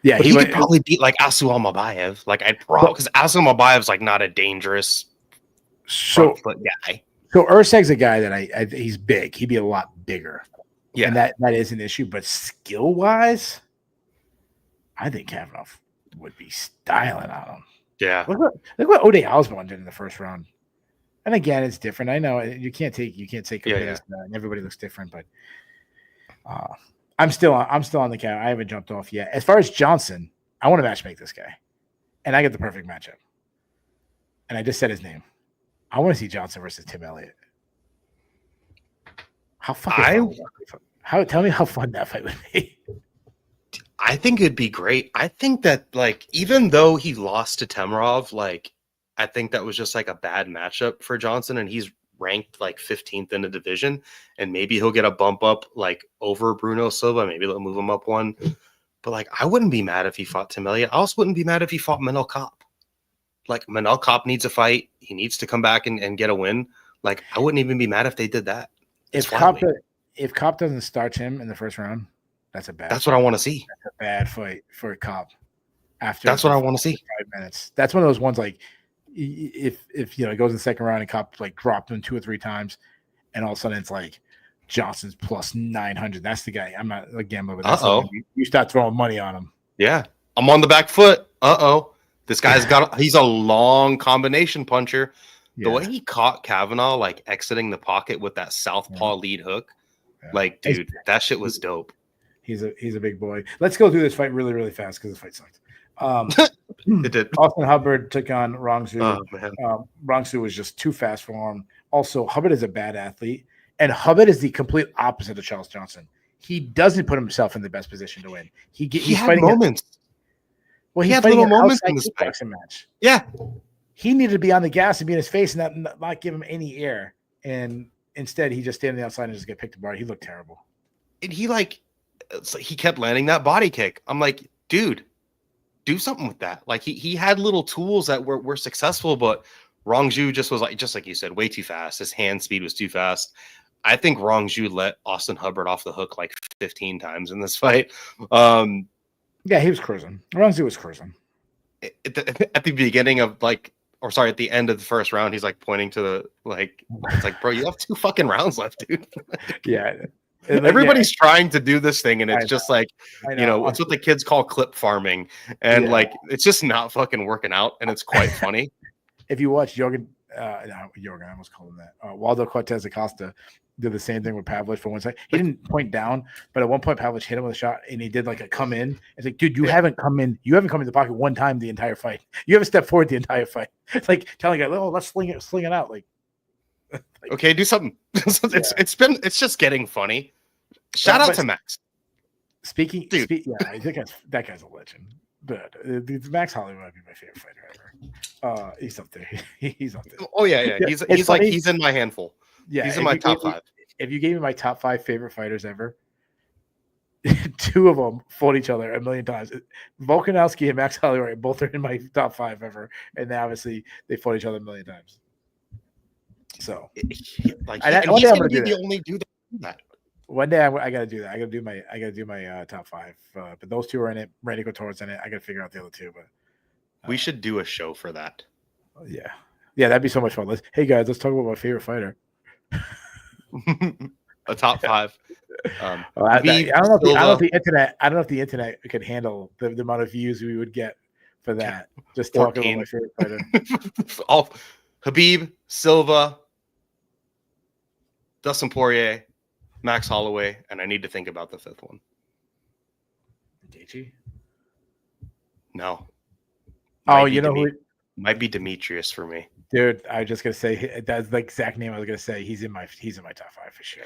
Yeah, he could probably beat like Asu Almabayev. Like because Asu Almabayev's like not a dangerous foot guy. So Erceg's a guy that he's big. He'd be a lot bigger. Yeah, and that is an issue. But skill wise, I think Kavanaugh would be styling on him. Yeah, look what Ode Osborne did in the first round. And again, it's different. I know you can't say compare and everybody looks different, but I'm still on the count. I haven't jumped off yet. As far as Johnson, I want to matchmake this guy, and I get the perfect matchup. And I just said his name. I want to see Johnson versus Tim Elliott. How fucking tell me how fun that fight would be. I think it'd be great. I think that like even though he lost to Temerov, like I think that was just like a bad matchup for Johnson, and he's ranked like 15th in the division, and maybe he'll get a bump up like over Bruno Silva. Maybe they'll move him up one. But like I wouldn't be mad if he fought Tim Elliott. I also wouldn't be mad if he fought Manel Kopp. Like Manel Kopp needs a fight. He needs to come back and get a win. Like I wouldn't even be mad if they did that. If Kopp doesn't start him in the first round, that's what I want to see. That's a bad fight for Kopp. That's what I want to see. 5 minutes. That's one of those ones like if it goes in the second round and Kopp like dropped him 2 or 3 times, and all of a sudden it's like Johnson's plus 900. That's the guy. I'm not a gambler, but that's you start throwing money on him. Yeah, I'm on the back foot. This guy's he's a long combination puncher. Yeah. The way he caught Kavanaugh like exiting the pocket with that southpaw lead hook, like dude, that shit was dope. He's a big boy. Let's go through this fight really, really fast because this fight sucked. It did. Austin Hubbard took on Rongsu. Oh, man. Rongsu was just too fast for him. Also, Hubbard is a bad athlete, and Hubbard is the complete opposite of Charles Johnson. He doesn't put himself in the best position to win. He's had fighting moments. He's had fighting little an moments outside in this kickboxing match. Yeah. He needed to be on the gas and be in his face and not give him any air. And instead, he just stayed on the outside and just get picked apart. He looked terrible. And he kept landing that body kick. I'm like, dude, do something with that. Like he had little tools that were successful, but Rongju just was like you said, way too fast. His hand speed was too fast. I think Rongju let Austin Hubbard off the hook like 15 times in this fight. Yeah, he was cruising. Rongju was cruising. At the beginning of at the end of the first round, he's like pointing to it's like, bro, you have 2 fucking rounds left, dude. Yeah. Everybody's trying to do this thing, and it's just like, it's what the kids call clip farming, and it's just not fucking working out, and it's quite funny. If you watch Jorgen, I almost called him that. Waldo Cortez Acosta did the same thing with Pavlich for one second. He didn't point down, but at one point Pavlich hit him with a shot, and he did like a come in. It's like, dude, you haven't come in. You haven't come in the pocket one time the entire fight. You haven't stepped forward the entire fight. It's like telling a guy, "Oh, let's sling it out." Like okay, do something. It's just getting funny. Shout out to Max. Speaking, I think that guy's a legend. But Max Holloway might be my favorite fighter ever. He's up there. He's up there. Oh yeah. He's in my handful. Yeah, he's in my top 5. If you gave me my top 5 favorite fighters ever, 2 of them fought each other a million times. Volkanovski and Max Holloway both are in my top 5 ever, and obviously they fought each other a million times. So, he's gonna be the only dude that do that. One day I gotta do that. I gotta do my top 5. But those 2 are in it. Randy Couture's in it. I gotta figure out the other 2. But we should do a show for that. Yeah, that'd be so much fun. Hey guys, let's talk about my favorite fighter. a top 5. Well, I don't know if the internet could handle the amount of views we would get for that. Just talking about my favorite fighter. All Khabib, Silva, Dustin Poirier, Max Holloway, and I need to think about the 5th one. Gaethje? No. Might be Demetrius for me. Dude, I was just gonna say that's the exact name I was gonna say. He's in my top 5 for sure.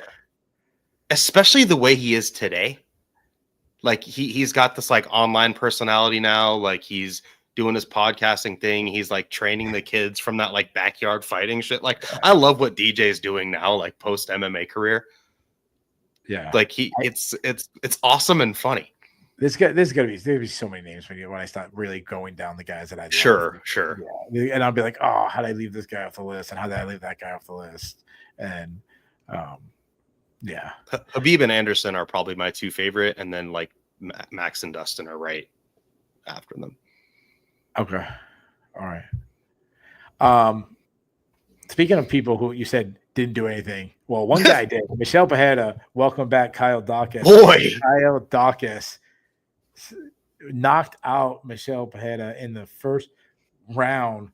Especially the way he is today. Like he's got this like online personality now. Like he's doing his podcasting thing. He's like training the kids from that like backyard fighting shit. Like I love what DJ is doing now, like post MMA career. Yeah, like it's awesome and funny. There's gonna be so many names when I start really going down the guys that I love. Sure. Yeah. And I'll be like, oh, how did I leave this guy off the list, and how did I leave that guy off the list, and yeah, Khabib and Anderson are probably my 2 favorite, and then like Max and Dustin are right after them. Okay, all right. Speaking of people who you said didn't do anything, well, one guy did. Michelle Pajeda, welcome back, Kyle Dawkins. Boy, Kyle Dawkins knocked out Michelle Pajeda in the first round.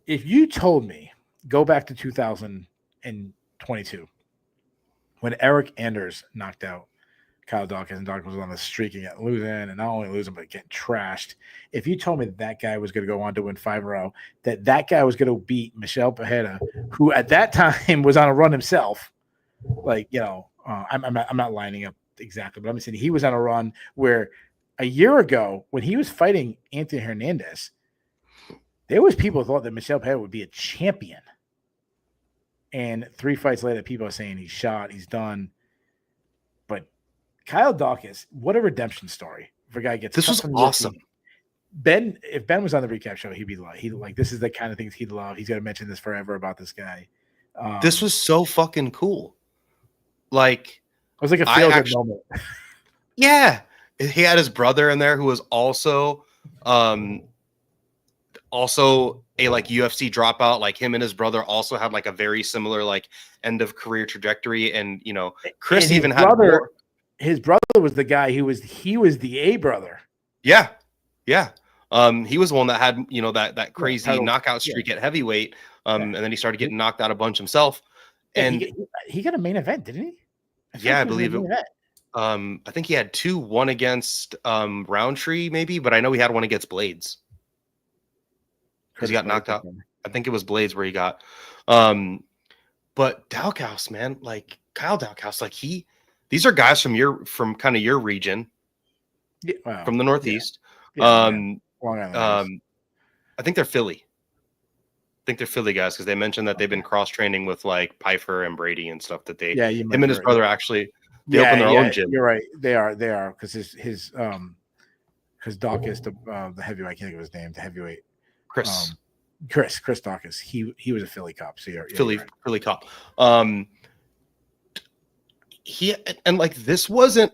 If you told me, go back to 2022, when Eric Anders knocked out Kyle Dawkins, and Dawkins was on the streak and losing, and not only losing, but getting trashed. If you told me that guy was going to go on to win 5-0, that guy was going to beat Michelle Pajeda, who at that time was on a run himself, like, I'm not lining up exactly, but I'm saying he was on a run where a year ago when he was fighting Anthony Hernandez, there was people who thought that Michelle Pajeda would be a champion. And 3 fights later, people are saying he's shot, he's done. But Kyle Dawkins, what a redemption story for a guy gets. This was awesome. If Ben was on the recap show, he'd be like, this is the kind of things he'd love. He's going to mention this forever about this guy. This was so fucking cool. Like, it was like a feel-good moment. Yeah. He had his brother in there who was also a like UFC dropout. Like him and his brother also had like a very similar like end of career trajectory. And Chris even had his brother was the guy he was the A brother. Yeah. He was the one that had that crazy knockout streak at heavyweight. And then he started getting knocked out a bunch himself. And he got a main event, didn't he? I believe it. I think he had 2, one against Roundtree maybe, but I know he had one against Blades. Because he got knocked out. I think it was Blades where he got. But Dawkins, man, like Kyle Dawkins, like these are guys from kind of your region, from the Northeast. Long Island. I think they're Philly. Guys, because they mentioned that they've been cross training with like Pfeiffer and Brady and stuff. That him and his brother actually opened their own gym. You're right. They are because because Dawkins, the heavyweight, I can't think of his name, the heavyweight. Chris Dawkins. He was a Philly cop. So Philly cop. This wasn't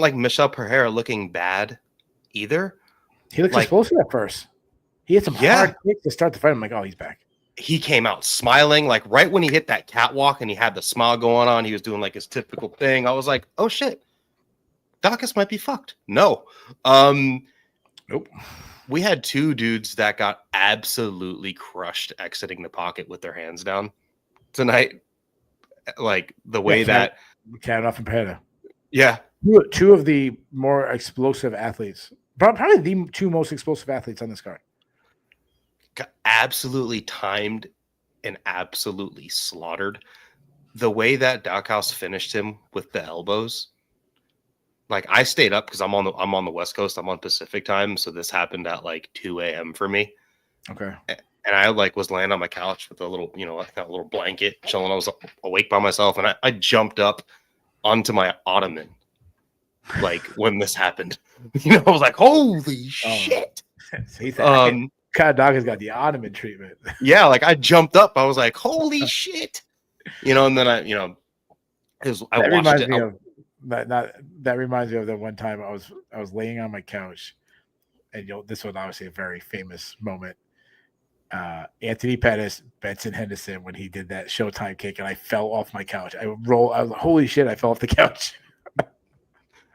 like Michelle Pereira looking bad either. He looked explosive at first. He had some hard kicks to start the fight. I'm like, oh, he's back. He came out smiling, like right when he hit that catwalk and he had the smile going on. He was doing like his typical thing. I was like, oh shit, Dawkins might be fucked. No. Nope. We had 2 dudes that got absolutely crushed exiting the pocket with their hands down tonight. Like the way that Kavanaugh and Pajeda. Yeah. 2 of the more explosive athletes. Probably the 2 most explosive athletes on this card. Got absolutely timed and absolutely slaughtered. The way that Dawkins finished him with the elbows. Like I stayed up because I'm on the West Coast. I'm on Pacific time, so this happened at like 2 a.m. for me. Okay. And I like was laying on my couch with a little, like that little blanket, chilling. I was awake by myself, and I jumped up onto my ottoman, like when this happened. I was like, "Holy shit!" Kyle Dawkins got the ottoman treatment. Yeah, like I jumped up. I was like, "Holy shit!" And then I watched it. That reminds me of the one time I was laying on my couch, and this was obviously a very famous moment. Anthony Pettis, Benson Henderson, when he did that Showtime kick, and I fell off my couch. Holy shit! I fell off the couch.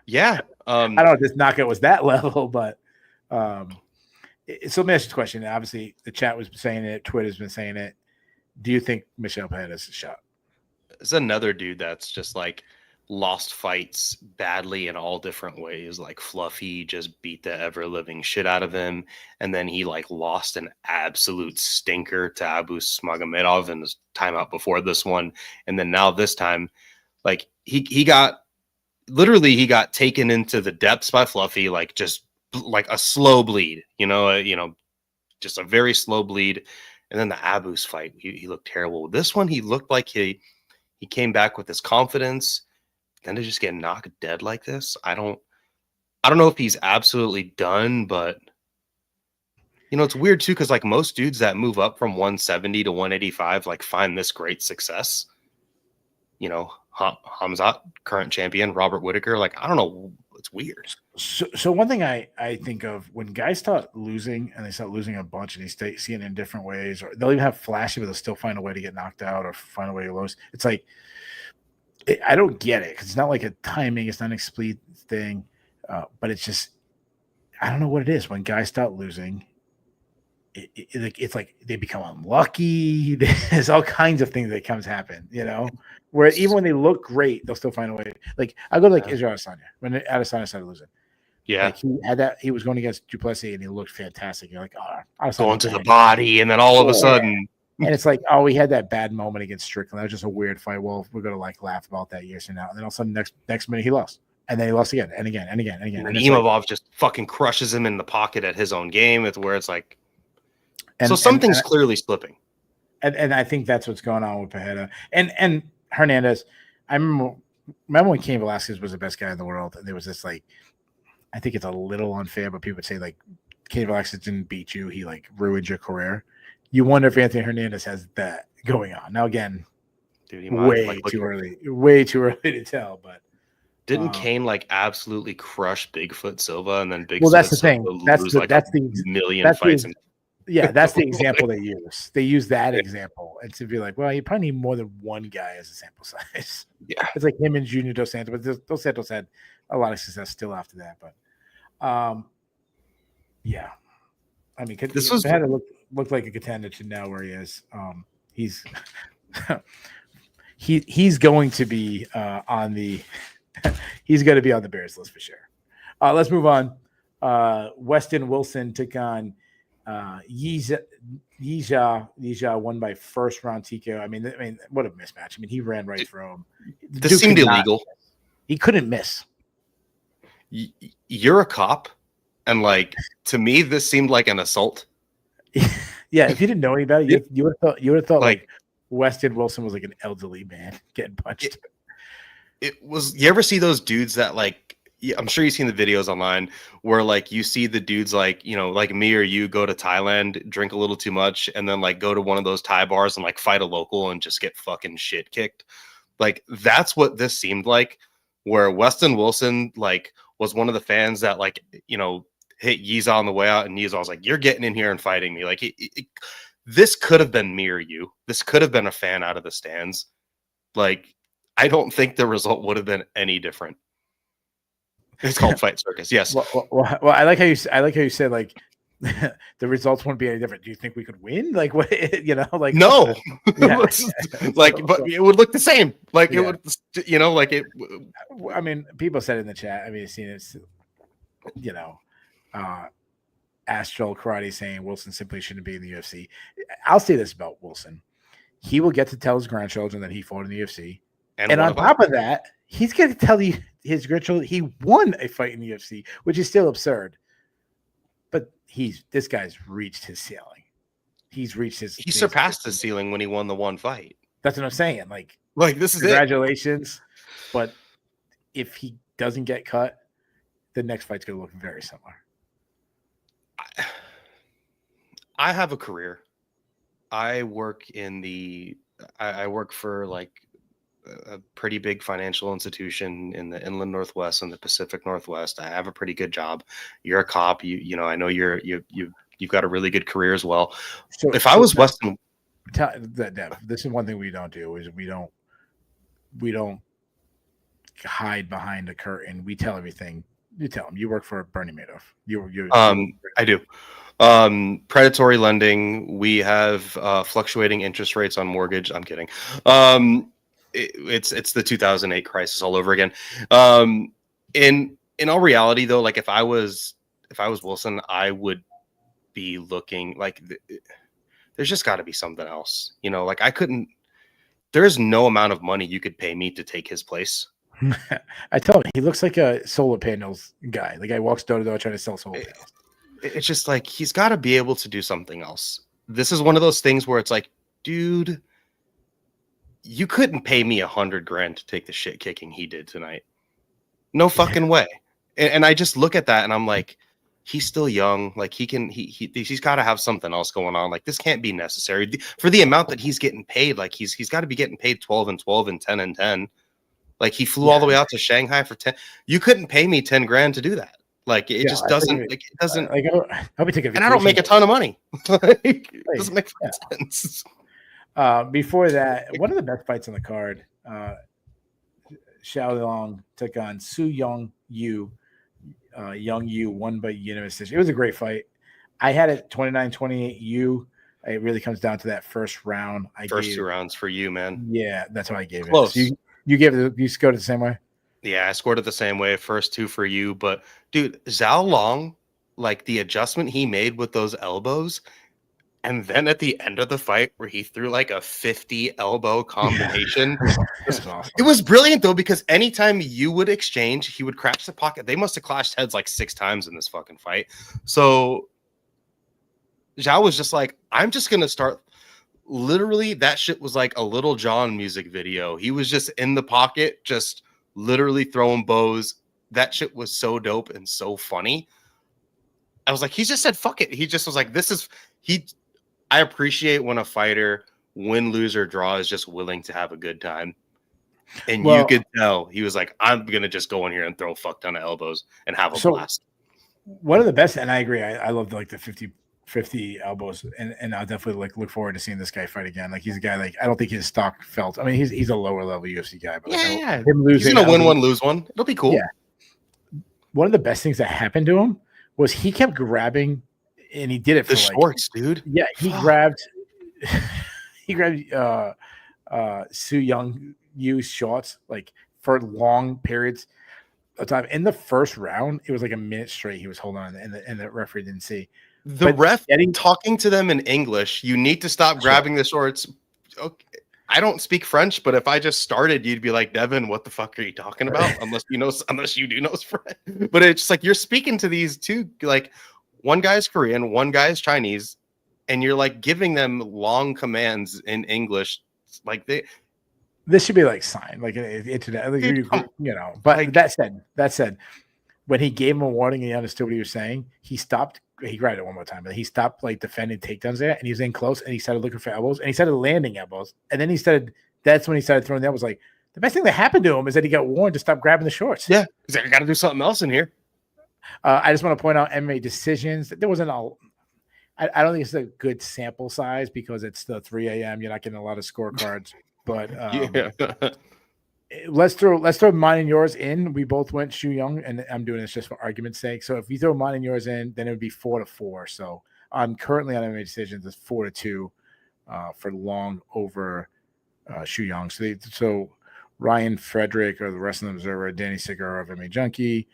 Yeah. I don't know if this knockout was that level, but so let me ask you a question. Obviously, the chat was saying it. Twitter's been saying it. Do you think Michelle Pettis is a shot? It's another dude that's just like lost fights badly in all different ways. Like Fluffy just beat the ever living shit out of him, and then he like lost an absolute stinker to Abu Smagomedov in his timeout before this one, and then now this time, like he got taken into the depths by Fluffy, like just like a slow bleed, just a very slow bleed, and then the Abu's fight, he looked terrible. This one, he looked like he came back with his confidence. Then to just get knocked dead like this, I don't know if he's absolutely done, but it's weird too, because like most dudes that move up from 170 to 185 like find this great success. Hamzat, current champion, Robert Whittaker, like I don't know, it's weird. So one thing I think of when guys start losing and they start losing a bunch and they see it in different ways, or they'll even have flashy, but they'll still find a way to get knocked out or find a way to lose. It's like I don't get it because it's not like a timing, it's not an explicit thing, but it's just I don't know what it is when guys start losing. It's like they become unlucky. There's all kinds of things that happen, where even when they look great, they'll still find a way. Like I go to like Israel Adesanya when Adesanya started losing. Yeah, like he was going against Duplessis and he looked fantastic. You're like, oh, going to the body, and then all of a sudden. And it's like, oh, we had that bad moment against Strickland. That was just a weird fight. Well, we're gonna like laugh about that years from now. And then all of a sudden, next minute, he lost, and then he lost again and again and again and again. And Imavov just fucking crushes him in the pocket at his own game. It's where it's like, so something's clearly slipping. And I think that's what's going on with Pereira and Hernandez. I remember when Cain Velasquez was the best guy in the world, and there was this like, I think it's a little unfair, but people would say like, Cain Velasquez didn't beat you; he like ruined your career. You wonder if Anthony Hernandez has that going on. Now, again, dude, way too early to tell. But didn't Cain like absolutely crush Bigfoot Silva, and then that's the thing. That's the million fights. That's the example they use. They use that example, and to be like, well, you probably need more than one guy as a sample size. Yeah, it's like him and Junior Dos Santos, but Dos Santos had a lot of success still after that. But, yeah, I mean, this was had to look like a contender to now where he is. He's he's going to be on the he's going to be on the Bears list for sure. Let's move on. Weston Wilson took on Yija won by first round TKO. I mean, what a mismatch. I mean, he ran right through him. This seemed illegal. He couldn't miss. You're a cop, and like to me, this seemed like an assault. Yeah, if you didn't know any better, you would have thought like Weston Wilson was like an elderly man getting punched. It was. You ever see those dudes that like? I'm sure you've seen the videos online where like you see the dudes like like me or you go to Thailand, drink a little too much, and then like go to one of those Thai bars and like fight a local and just get fucking shit kicked. Like that's what this seemed like. Where Weston Wilson like was one of the fans that like hit Yiza on the way out, and Yiza was like, "You're getting in here and fighting me." Like this could have been me or you. This could have been a fan out of the stands. Like I don't think the result would have been any different. It's called Fight Circus. Yes. Well, I like how you said like the results wouldn't be any different. Do you think we could win? Like what? Like no. Yeah. Like, but it would look the same. Like it would, like it. I mean, people said in the chat. I mean, I've seen it. Astral Karate saying Wilson simply shouldn't be in the UFC. I'll say this about Wilson: he will get to tell his grandchildren that he fought in the UFC, and on top of that, he's going to tell his grandchildren he won a fight in the UFC, which is still absurd. But this guy's reached his ceiling. He surpassed his ceiling when he won the one fight. That's what I'm saying. Like this is congratulations. But if he doesn't get cut, the next fight's going to look very similar. I have a career. I work for like a pretty big financial institution in the Inland Northwest and the Pacific Northwest. I have a pretty good job. You're a cop. I know you've You've got a really good career as well. So If I was Weston, this is one thing we don't do is we don't hide behind a curtain. We tell everything. You tell them you work for Bernie Madoff. I do. Predatory lending. We have fluctuating interest rates on mortgage. I'm kidding. It's the 2008 crisis all over again. In all reality, though, like if I was Wilson, I would be looking like there's just got to be something else. You know, like I couldn't. There's no amount of money you could pay me to take his place. I tell him he looks like a solar panels guy. The guy walks door to door trying to sell solar panels. It's just like he's got to be able to do something else. This is one of those things where it's like, dude, you couldn't pay me $100,000 to take the shit kicking he did tonight. No fucking way. And I just look at that and I'm like, he's still young. Like he's got to have something else going on. Like this can't be necessary for the amount that he's getting paid. Like he's got to be getting paid 12 and 12 and 10 and 10. Like he flew all the way out to Shanghai for 10. You couldn't pay me $10,000 to do that. Like it just doesn't. Like it doesn't. Like I'll be taking. And I don't make a ton of money. It doesn't make sense. Before that, one of the best fights on the card, Shillan took on Su Young Yu. Young Yu won by unanimous decision. It was a great fight. I had it 29-28 Yu. It really comes down to that first round. First 2 rounds for you, man. Yeah, that's what I gave Close. it. So you gave it. You scored it the same way. Yeah, I scored it the same way. First 2 for you, but dude, Zhao Long, like the adjustment he made with those elbows, and then at the end of the fight where he threw like a 50 elbow combination, awesome. It was brilliant though because anytime you would exchange, he would crash the pocket. They must have clashed heads like 6 times in this fucking fight. So Zhao was just like, I'm just gonna start. Literally, that shit was like a Little John music video. He was just in the pocket, just literally throwing bows. That shit was so dope and so funny. I was like, he just said, fuck it. He just was like, I appreciate when a fighter, win, lose, or draw, is just willing to have a good time. And you could tell he was like, I'm going to just go in here and throw a fuck ton of elbows and have a blast. One of the best, and I agree, I love like the 50 elbows, and I'll definitely like look forward to seeing this guy fight again. Like he's a guy like I don't think his stock felt. I mean, he's a lower level UFC guy, but yeah, him losing, he's gonna win one, lose one. It'll be cool. Yeah. One of the best things that happened to him was he kept grabbing, and he did it for the shorts, dude. Yeah, he grabbed Su Young Yu's shorts like for long periods of time. In the first round, it was like a minute straight he was holding on, and the referee didn't see. The ref talking to them in English. You need to stop grabbing the shorts. Okay. I don't speak French, but if I just started, you'd be like, Devin, what the fuck are you talking about? Unless you do know French. But it's just like you're speaking to these two, like one guy's Korean, one guy's Chinese, and you're like giving them long commands in English. Like this should be like signed, like internet, like, you know. But like, that said, when he gave him a warning and he understood what he was saying, he stopped. He grabbed it one more time, but he stopped like defending takedowns there, and he was in close, and he started looking for elbows, and he started landing elbows, and then that's when he started throwing the elbows. Like the best thing that happened to him is that he got warned to stop grabbing the shorts. Yeah, he's like, I got to do something else in here. I just want to point out MMA decisions. There wasn't all. I don't think it's a good sample size because it's the 3 a.m. You're not getting a lot of scorecards, but yeah. Let's throw mine and yours in. We both went Shu Young, and I'm doing this just for argument's sake. So if you throw mine and yours in, then it would be 4-4. So I'm currently on MMA decisions. It's 4-2 for Long over Shu Young. So Ryan Frederick or the Wrestling Observer, Danny Segura of MMA Junkie,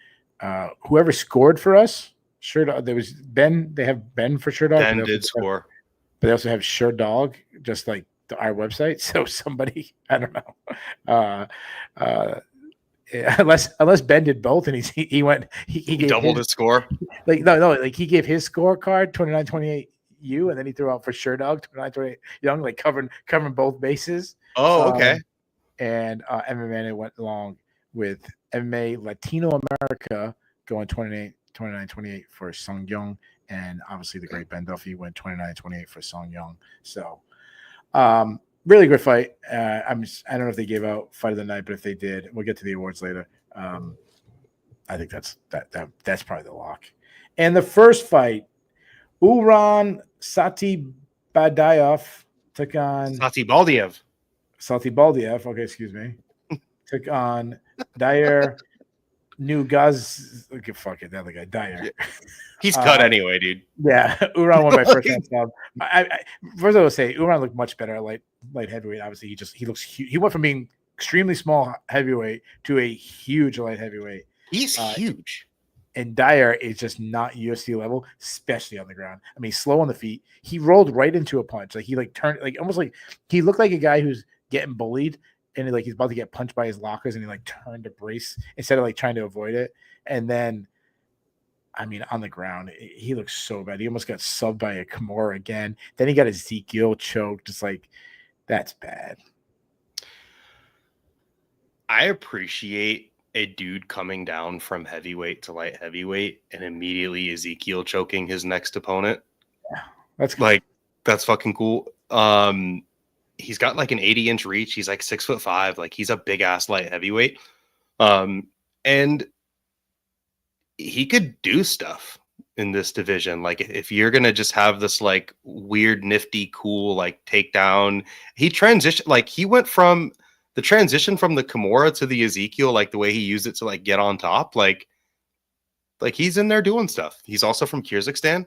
whoever scored for us. Sherdog. There was Ben. They have Ben for Sherdog. Ben did score, but they also have Sherdog, just like our website. So somebody, I don't know, unless Ben did both, and he went he gave doubled his score. Like like he gave his scorecard 29-28 you, and then he threw out for Sherdog 29-28 Young, like covering both bases. Oh, okay. And MMA went along with MMA Latino America going 29-28 for Song Young, and obviously the great Ben Duffy went 29-28 for Song Young. So really good fight. I don't know if they gave out fight of the night, but if they did, we'll get to the awards later. I think that's probably the lock. And the first fight Uran Satibadayev took on Sati Baldiev. Satibaldiev. Okay, excuse me. Took on Dyer Nugaz. Okay, fuck it, that other guy, Dyer. He's cut anyway, dude. Yeah, Uran won by first round sub. First, I would say Uran looked much better at light heavyweight. Obviously, he looks huge. He went from being extremely small heavyweight to a huge light heavyweight. He's huge. And Dyer is just not UFC level, especially on the ground. I mean, slow on the feet. He rolled right into a punch. Like he turned almost like he looked like a guy who's getting bullied and he's about to get punched by his lockers and he turned to brace instead of trying to avoid it. And then, I mean, on the ground, he looks so bad. He almost got subbed by a Kimura again. Then he got Ezekiel choked. Just that's bad. I appreciate a dude coming down from heavyweight to light heavyweight and immediately Ezekiel choking his next opponent. Yeah, that's cool. That's fucking cool. He's got an 80-inch reach. He's 6'5". He's a big ass light heavyweight. And he could do stuff in this division. If you're gonna just have this weird, nifty, cool takedown, he transitioned. He went from the transition from the Kimura to the Ezekiel, the way he used it to get on top, he's in there doing stuff. He's also from Kyrgyzstan.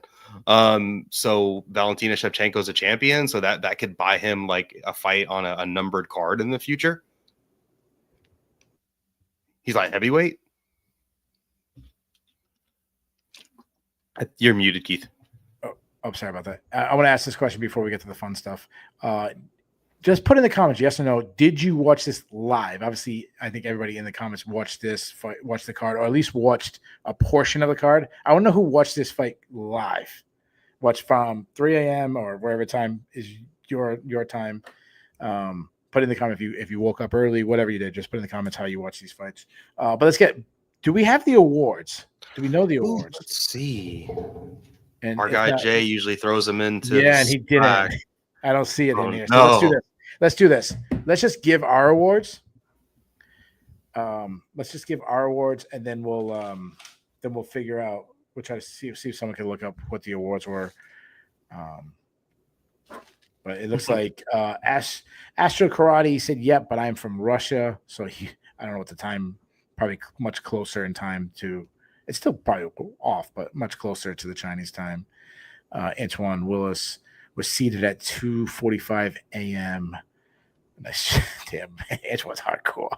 So Valentina Shevchenko is a champion, so that could buy him a fight on a numbered card in the future. He's light heavyweight. You're muted, Keith. Oh, sorry about that. I want to ask this question before we get to the fun stuff. Just put in the comments, yes or no. Did you watch this live? Obviously, I think everybody in the comments watched this fight, watched the card, or at least watched a portion of the card. I want to know who watched this fight live. Watched from 3 a.m. or wherever time is your time. Put in the comment if you woke up early, whatever you did. Just put in the comments how you watch these fights. But let's get. Do we have the awards? Do we know the awards? Let's see. And our guy Jay usually throws them into. Yeah, and he didn't. I don't see it in here. So no. let's do this. Let's do this. Let's just give our awards. Let's just give our awards, and then we'll figure out. We'll try to see if someone can look up what the awards were. But it looks like Astro Karate said, "Yep," but I'm from Russia, so I don't know what the time. Probably much closer in time to. It's still probably off, but much closer to the Chinese time. Antoine Willis was seated at 2:45 a.m. Damn, Antoine's hardcore.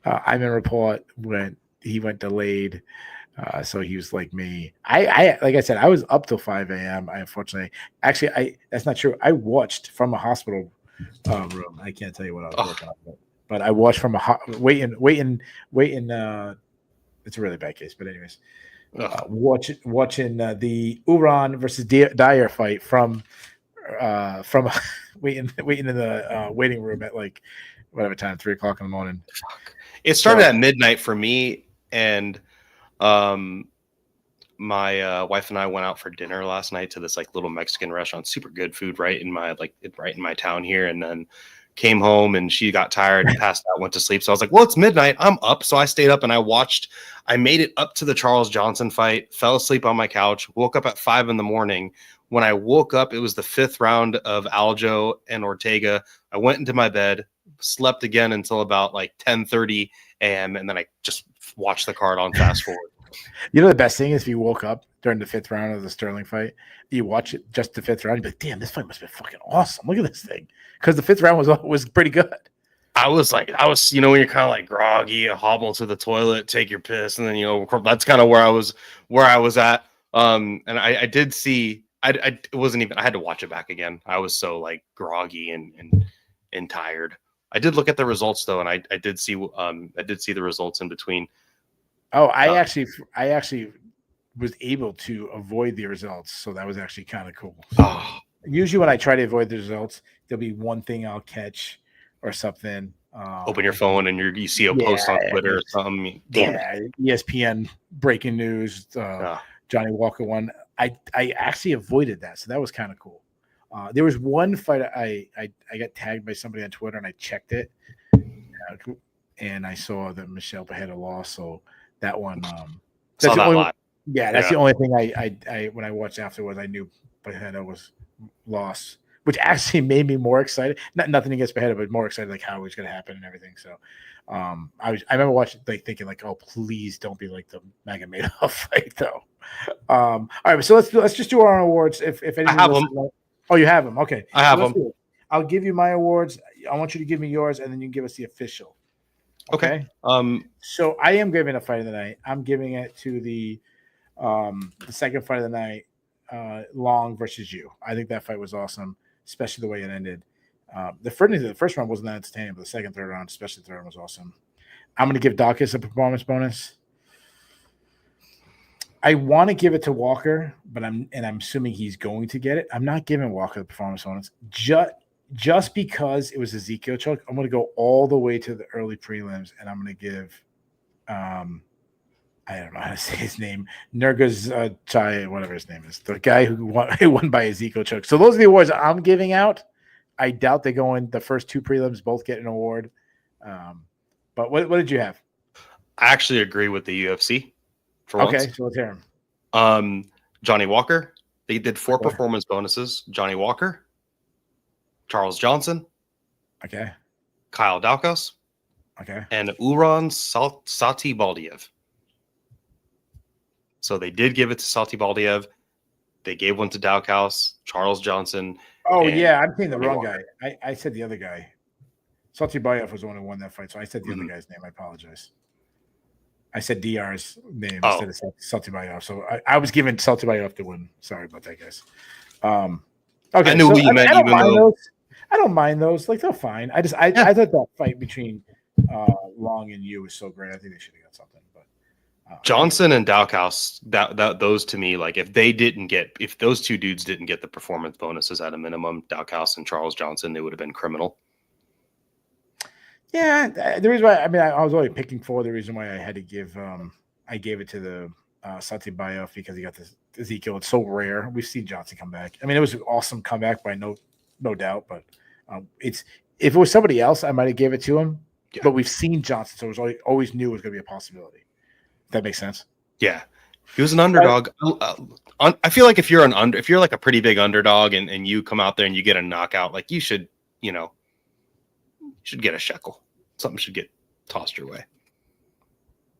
Ivan Report went delayed, so he was like me. I like I said, I was up till 5 a.m. That's not true. I watched from a hospital room. I can't tell you what I was working on, but I watched from waiting. It's a really bad case, but anyways, watching the Uran versus Dyer fight from waiting in the waiting room at whatever time, 3 o'clock in the morning. It started at midnight for me, and my wife and I went out for dinner last night to this little Mexican restaurant, super good food right in my town here, and then came home and she got tired and passed out, went to sleep. So I was like, well, it's midnight, I'm up. So I stayed up and I made it up to the Charles Johnson fight, fell asleep on my couch, woke up at 5 a.m. When I woke up, it was the 5th round of Aljo and Ortega. I went into my bed, slept again until about 10:30 a.m. And then I just watched the card on fast forward. You know, the best thing is if you woke up during the 5th round of the Sterling fight, you watch it just the 5th round, you'd be like, damn, this fight must have been fucking awesome. Look at this thing. Because the 5th round was pretty good. I was, when you're kind of groggy, you hobble to the toilet, take your piss, and then, that's kind of where I was at. And I did see, it wasn't even, I had to watch it back again. I was so groggy and tired. I did look at the results though, and I did see the results in between. Oh, I actually was able to avoid the results, so that was actually kind of cool. Usually when I try to avoid the results, there'll be one thing I'll catch or something. Open your phone and you see a post on Twitter or something. ESPN breaking news, Johnny Walker one. I actually avoided that, so that was kind of cool. There was one fight I got tagged by somebody on Twitter and I checked it, and I saw that Michelle Behead lost. So that one, that's the only one, Yeah, that's the only thing I when I watched afterwards, I knew Beheada was lost, which actually made me more excited. Nothing against Beheada, but more excited like how it was going to happen and everything. So, I remember watching like thinking like, oh, please don't be like the Magomedov fight though. All right, so let's just do our own awards. If anything, I have them. Oh, you have them. Okay, I have let's them. do it. I'll give you my awards. I want you to give me yours, and then you can give us the official. Okay. So I am giving a fight of the night. I'm giving it to the second fight of the night, Long versus you. I think that fight was awesome, especially the way it ended. The first round wasn't that entertaining, but the second, third round, especially the third round, was awesome. I'm going to give Dawkins a performance bonus. I want to give it to Walker, but I'm assuming he's going to get it. I'm not giving Walker the performance bonus just because it was Ezekiel choke. I'm going to go all the way to the early prelims, and I'm going to give I don't know how to say his name. Nurgaz Chai, whatever his name is, the guy who won by Ezekiel choke. So those are the awards I'm giving out. I doubt they go in the first two prelims, both get an award. But what did you have? I actually agree with the UFC. For okay, once. So let's hear him. Johnny Walker. They did 4 performance bonuses. Johnny Walker, Charles Johnson, okay, Kyle Daukaus, okay, and Uran Satibaldiev. So they did give it to Satibaldiev. They gave one to Daukaus, Charles Johnson. Oh yeah, I'm saying the wrong guy. I said the other guy. Satibaldiev was the one who won that fight, so I said the other guy's name. I apologize. I said DR's name instead of Satibaldiev. So I was giving Satibaldiev to win. Sorry about that, guys. Okay, I knew who you meant. I don't mind those. Like they're fine. I thought that fight between Long and you was so great. I think they should have got something. But Johnson and Daukaus, that those to me, like if those two dudes didn't get the performance bonuses at a minimum, Daukaus and Charles Johnson, they would have been criminal. Yeah, the reason why I was only picking for the reason why I had to give I gave it to the Satibaldiev because he got this Ezekiel. It's so rare. We've seen Johnson come back. I mean, it was an awesome comeback by no doubt, but if it was somebody else, I might have gave it to him. Yeah. But we've seen Johnson, so it was always knew it was going to be a possibility. If that makes sense. Yeah, he was an underdog. I feel like if you're like a pretty big underdog and you come out there and you get a knockout, like you should get a shekel. Something should get tossed your way.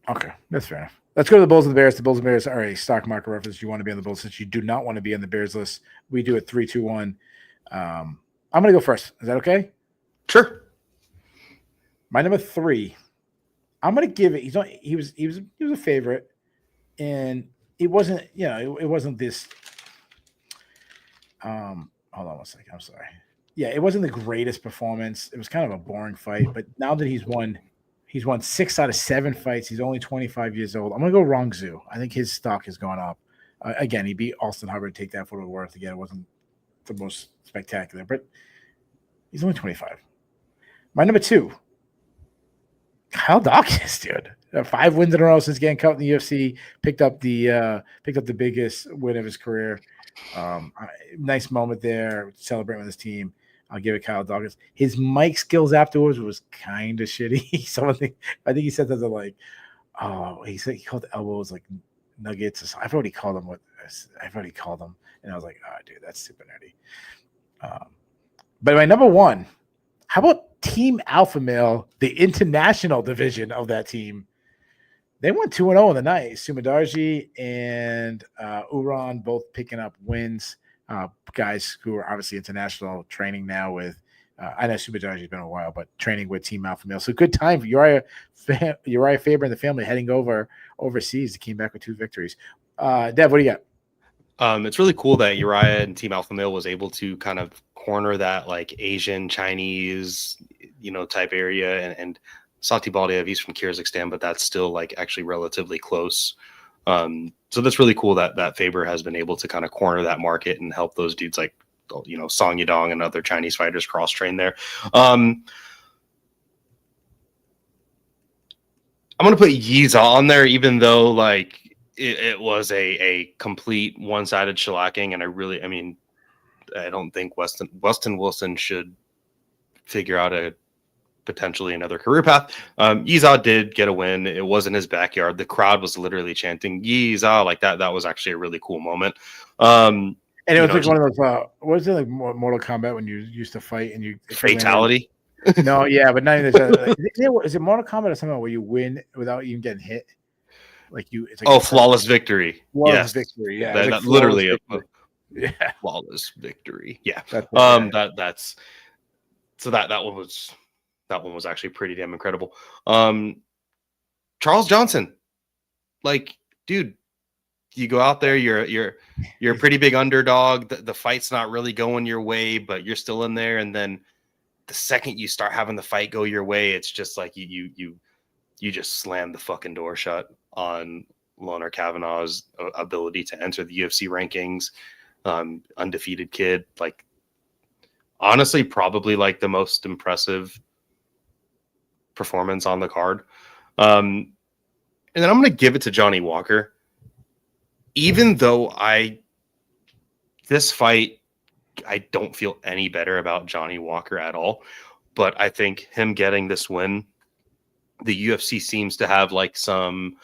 Okay, that's fair enough. Let's go to the Bulls and the Bears. The Bulls and Bears are a stock market reference. You want to be on the Bulls since you do not want to be on the Bears list. We do it 3, 2, 1. I'm going to go first. Is that okay? Sure. My number 3. I'm going to give it. He was a favorite, and it wasn't. It wasn't this. Hold on 1 second. I'm sorry. Yeah, it wasn't the greatest performance. It was kind of a boring fight. But now that he's won 6 out of 7 fights. He's only 25 years old. I'm going to go Rong Zhu. I think his stock has gone up. Again, he beat Austin Hubbard to take that for what it was worth. Again, it wasn't the most spectacular, but he's only 25. My number 2, Kyle Dawkins, dude. 5 wins in a row since getting cut in the UFC. Picked up the biggest win of his career. Nice moment there, celebrating with his team. I'll give it Kyle Dawkins. His mic skills afterwards was kind of shitty. I think he said something like, he called the elbows like nuggets. I've already called them and I was like, oh, dude, that's super nerdy. But my number 1, how about Team Alpha Male, the international division of that team? They went 2-0 in the night. Sumadarji and Uran both picking up wins. Guys who are obviously international, training now with I know Sumadarji's been a while, but training with Team Alpha Male. So good time for Uriah Faber and the family heading overseas. They came back with 2 victories. Dev, what do you got? It's really cool that Uriah and Team Alpha Male was able to kind of corner that like Asian, Chinese, type area, and Satibaldiev, he's from Kyrgyzstan, but that's still like actually relatively close. So that's really cool that Faber has been able to kind of corner that market and help those dudes like, Song Yadong and other Chinese fighters cross train there. I'm going to put Yiza on there, even though like it was a complete one-sided shellacking. And I don't think Weston Wilson should figure out a potentially another career path. Yiza did get a win. It was in his backyard. The crowd was literally chanting Yiza like that. That was actually a really cool moment. And it was like one of those, what was it, like Mortal Kombat when you used to fight and you fatality? No, yeah, but not even is it Mortal Kombat or something where you win without even getting hit? Like it's like flawless victory. Flawless victory. Yeah, that literally yeah, flawless victory. Yeah. That's that one was actually pretty damn incredible. Charles Johnson, like, dude, you go out there, you're a pretty big underdog. The fight's not really going your way, but you're still in there. And then the second you start having the fight go your way, it's just like you just slam the fucking door shut on Loner Kavanagh's ability to enter the UFC rankings. Undefeated kid, like, honestly, probably like the most impressive performance on the card. And then I'm going to give it to Johnny Walker. Even though this fight, I don't feel any better about Johnny Walker at all. But I think him getting this win, the UFC seems to have like some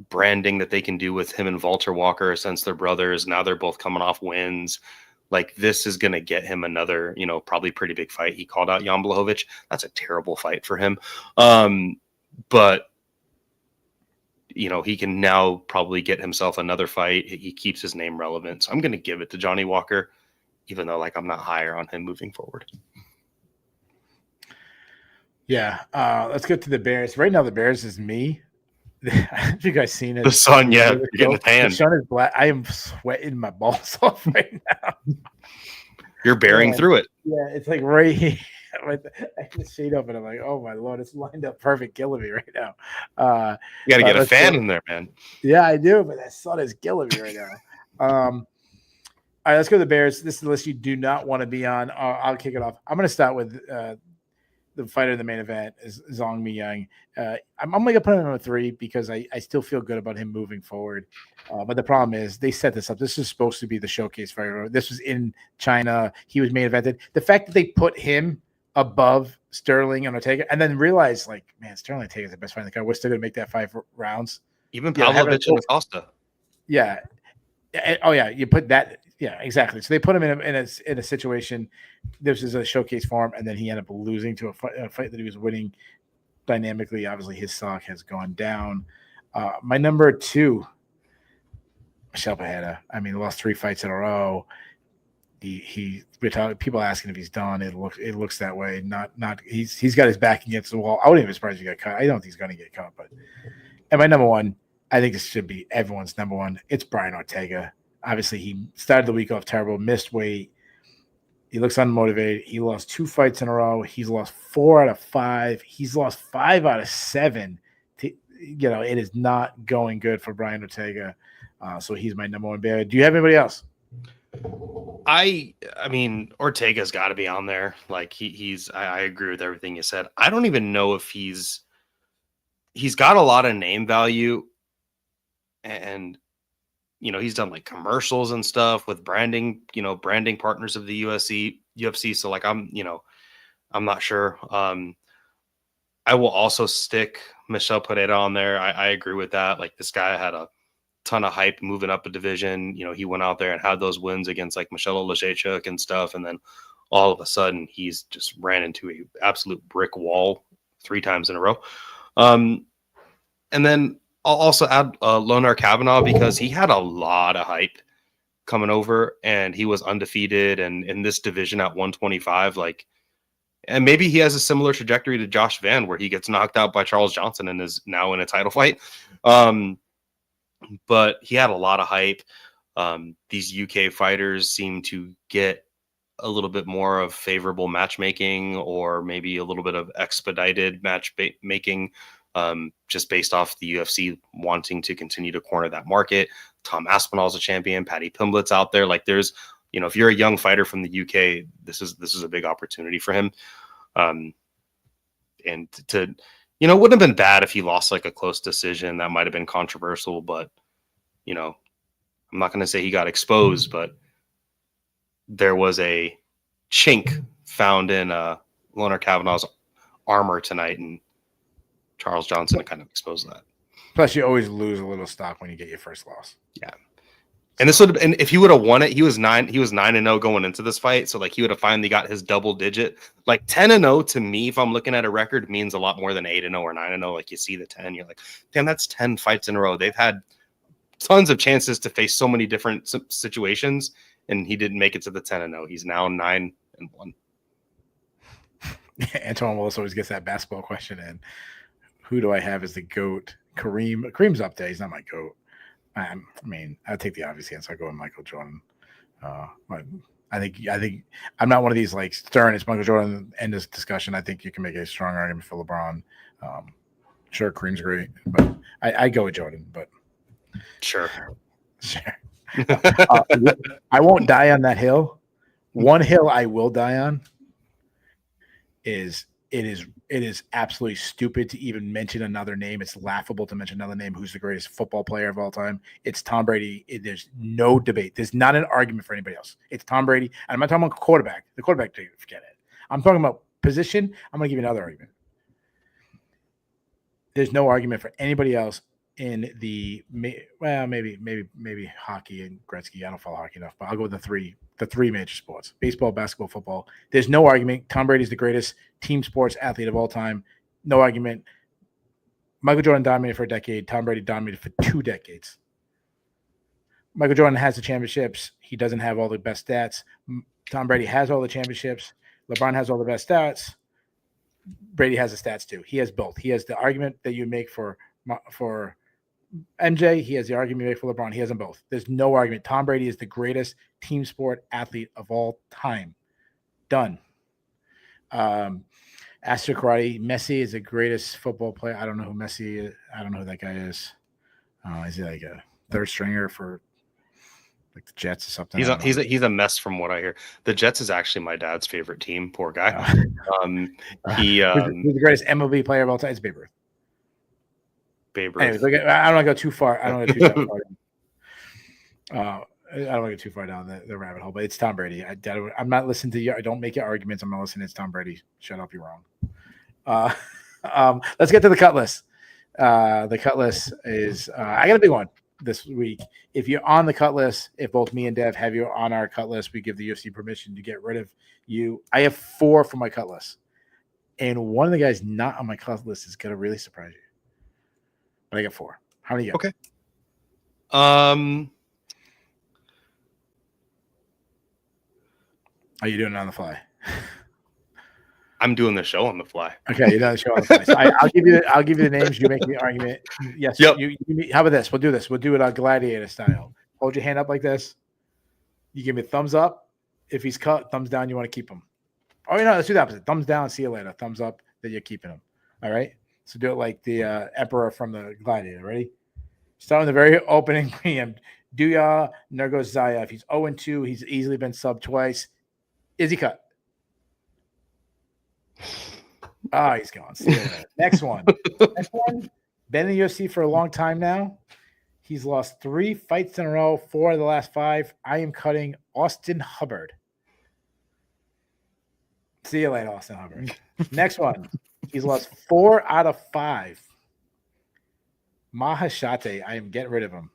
branding that they can do with him and Walter Walker since they're brothers. Now they're both coming off wins. Like, this is going to get him another, probably pretty big fight. He called out Jan Blachowicz. That's a terrible fight for him. But he can now probably get himself another fight. He keeps his name relevant. So I'm going to give it to Johnny Walker, even though I'm not higher on him moving forward. Yeah. Let's get to the Bears. Right now, the Bears is me. Have you guys seen it? The sun, yeah. You're getting a tan. The sun is black. I am sweating my balls off right now. You're bearing through it. Yeah, it's like right here. I have the shade up and I'm like, oh my Lord, it's lined up perfect killing me right now. You got to get a fan in there, man. Yeah, I do, but that sun is killing me right now. All right, let's go to the Bears. This is the list you do not want to be on. I'll kick it off. I'm going to start with the fighter in the main event is Zhang Mingyang. I'm going to put him at number 3 because I still feel good about him moving forward. But the problem is they set this up. This is supposed to be the showcase fighter. This was in China. He was main evented. The fact that they put him above Sterling and Ortega and then realized, like, man, Sterling Ortega is the best fight in the card. We're still going to make that 5 rounds. Even Pavlovich and Acosta. Yeah. Oh, yeah. You put that. Yeah, exactly. So they put him in a situation. This is a showcase for him, and then he ended up losing to a fight that he was winning dynamically. Obviously, his stock has gone down. My number 2, Michel Pereira. I mean, lost 3 fights in a row. People asking if he's done. It looks that way. Not he's got his back against the wall. I wouldn't even be surprised if he got cut. I don't think he's going to get cut. And my number 1, I think this should be everyone's number 1. It's Brian Ortega. Obviously, he started the week off terrible, missed weight. He looks unmotivated. He lost 2 fights in a row. He's lost 4 out of 5. He's lost 5 out of 7. It is not going good for Brian Ortega. So he's my number 1 bear. Do you have anybody else? I mean, Ortega's got to be on there. Like I agree with everything you said. I don't even know if he's got a lot of name value, and he's done like commercials and stuff with branding partners of the UFC. So like, I'm not sure. I will also stick Michel Pereira on there. I agree with that. Like, this guy had a ton of hype moving up a division. He went out there and had those wins against like Michelle Olejniczuk and stuff. And then all of a sudden he's just ran into an absolute brick wall 3 times in a row. And then I'll also add Loner Kavanaugh because he had a lot of hype coming over and he was undefeated and in this division at 125, and maybe he has a similar trajectory to Josh Van where he gets knocked out by Charles Johnson and is now in a title fight. But he had a lot of hype. These UK fighters seem to get a little bit more of favorable matchmaking or maybe a little bit of expedited matchmaking. Just based off the UFC wanting to continue to corner that market. Tom Aspinall's a champion. Paddy Pimblett's out there. Like, there's, if you're a young fighter from the UK, this is a big opportunity for him. And to, it wouldn't have been bad if he lost like a close decision. That might have been controversial, but, I'm not going to say he got exposed, but there was a chink found in Loner Kavanaugh's armor tonight, and Charles Johnson kind of exposed that. Plus, you always lose a little stock when you get your first loss. Yeah. And this would have been, if he would have won it, he was 9-0 going into this fight. So like he would have finally got his double digit. Like 10-0 to me, if I'm looking at a record, means a lot more than 8-0 or 9-0. Like you see the 10, you're like, damn, that's 10 fights in a row. They've had tons of chances to face so many different situations, and he didn't make it to the 10-0. He's now 9-1. Antoine Willis always gets that basketball question in. Who do I have as the GOAT? Kareem's up there. He's not my GOAT. I mean, I'd take the obvious answer. I go with Michael Jordan. But I think I'm not one of these like stern. It's Michael Jordan. End this discussion. I think you can make a strong argument for LeBron. Sure, Kareem's great, but I go with Jordan. But sure. I won't die on that hill. One hill I will die on is it is absolutely stupid to even mention another name. It's laughable to mention another name who's the greatest football player of all time. It's Tom Brady. There's no debate. There's not an argument for anybody else. It's Tom Brady. And I'm not talking about quarterback. The quarterback, forget it. I'm talking about position. I'm going to give you another argument. There's no argument for anybody else in the maybe hockey and Gretzky. I don't follow hockey enough, but I'll go with the three major sports: baseball, basketball, football. There's no argument. Tom Brady is the greatest team sports athlete of all time. No argument. Michael Jordan dominated for a decade. Tom Brady dominated for 2 decades. Michael Jordan has the championships. He doesn't have all the best stats. Tom Brady has all the championships. LeBron has all the best stats. Brady has the stats too. He has both. He has the argument that you make for MJ. He has the argument you make for LeBron. He has them both. There's no argument. Tom Brady is the greatest team sport athlete of all time. Done. Astro Karate. Messi is the greatest football player. I don't know who Messi is. I don't know who that guy is. Is he like a third stringer for like the Jets or something? He's a mess from what I hear. The Jets is actually my dad's favorite team. Poor guy. He's the greatest MLB player of all time. It's Babe Ruth. Anyways, I don't want to go too far. I don't want to go too far down the rabbit hole, but it's Tom Brady. I'm not listening to you. I don't make your arguments. I'm not listening. It's Tom Brady. Shut up. You're wrong. Let's get to the cut list. The cut list is I got a big one this week. If you're on the cut list, if both me and Dev have you on our cut list, we give the UFC permission to get rid of you. I have 4 for my cut list, and one of the guys not on my cut list is going to really surprise you. But I got 4. How many you got? Okay. Are you doing it on the fly? I'm doing the show on the fly. Okay, you're doing the show on the fly. So I'll give you the names. You make the argument. Yes. Yep. How about this? We'll do this. We'll do it on gladiator style. Hold your hand up like this. You give me a thumbs up. If he's cut, thumbs down. You want to keep him. Oh, let's do the opposite. Thumbs down. See you later. Thumbs up. That you're keeping him. All right. So do it like the emperor from the gladiator. Ready? Start with the very opening preempt. Duya Nurgozayev. He's 0-2. He's easily been subbed twice. Is he cut? Oh, he's gone. Next one. Been in the UFC for a long time now. He's lost 3 fights in a row, 4 of the last 5. I am cutting Austin Hubbard. See you later, Austin Hubbard. Next one. He's lost 4 out of 5. Mahashate. I am getting rid of him.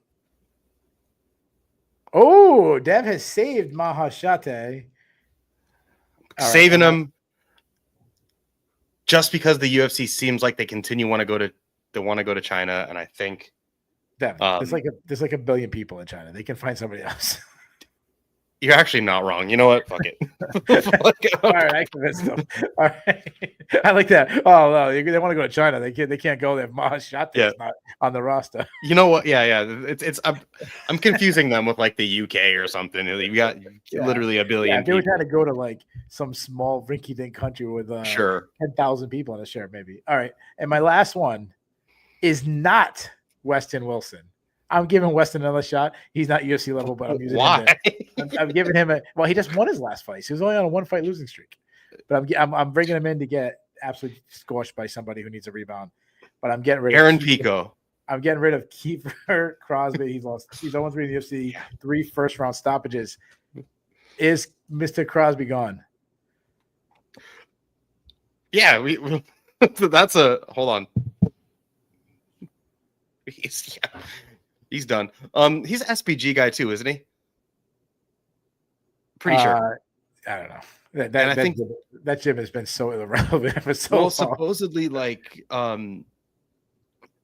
Oh, Dev has saved Mahashate. Saving him just because the UFC seems like they want to go to China, and I think Dev, there's like a billion people in China. They can find somebody else. You're actually not wrong. You know what? Fuck it. All right, I convinced them. All right, I like that. Oh no, they want to go to China. They can't go there. Mahashate is not on the roster. You know what? Yeah. It's I'm confusing them with like the UK or something. You got literally a billion. Yeah, they were trying to go to like some small rinky-dink country with 10,000 people on a share, maybe. All right, and my last one is not Weston Wilson. I'm giving Weston another shot. He's not UFC level, but I'm using him. I'm giving him he just won his last fight. So he was only on a 1-fight losing streak. But I'm bringing him in to get absolutely squashed by somebody who needs a rebound. But I'm getting rid of Aaron Pico. I'm getting rid of Kiefer Crosby. He's 0-3 in the UFC, 3 first-round stoppages. Is Mr. Crosby gone? Yeah, That's a hold on. He's done. He's an SPG guy too, isn't he? Pretty sure. I don't know. And I think that gym has been so irrelevant for so long. Supposedly,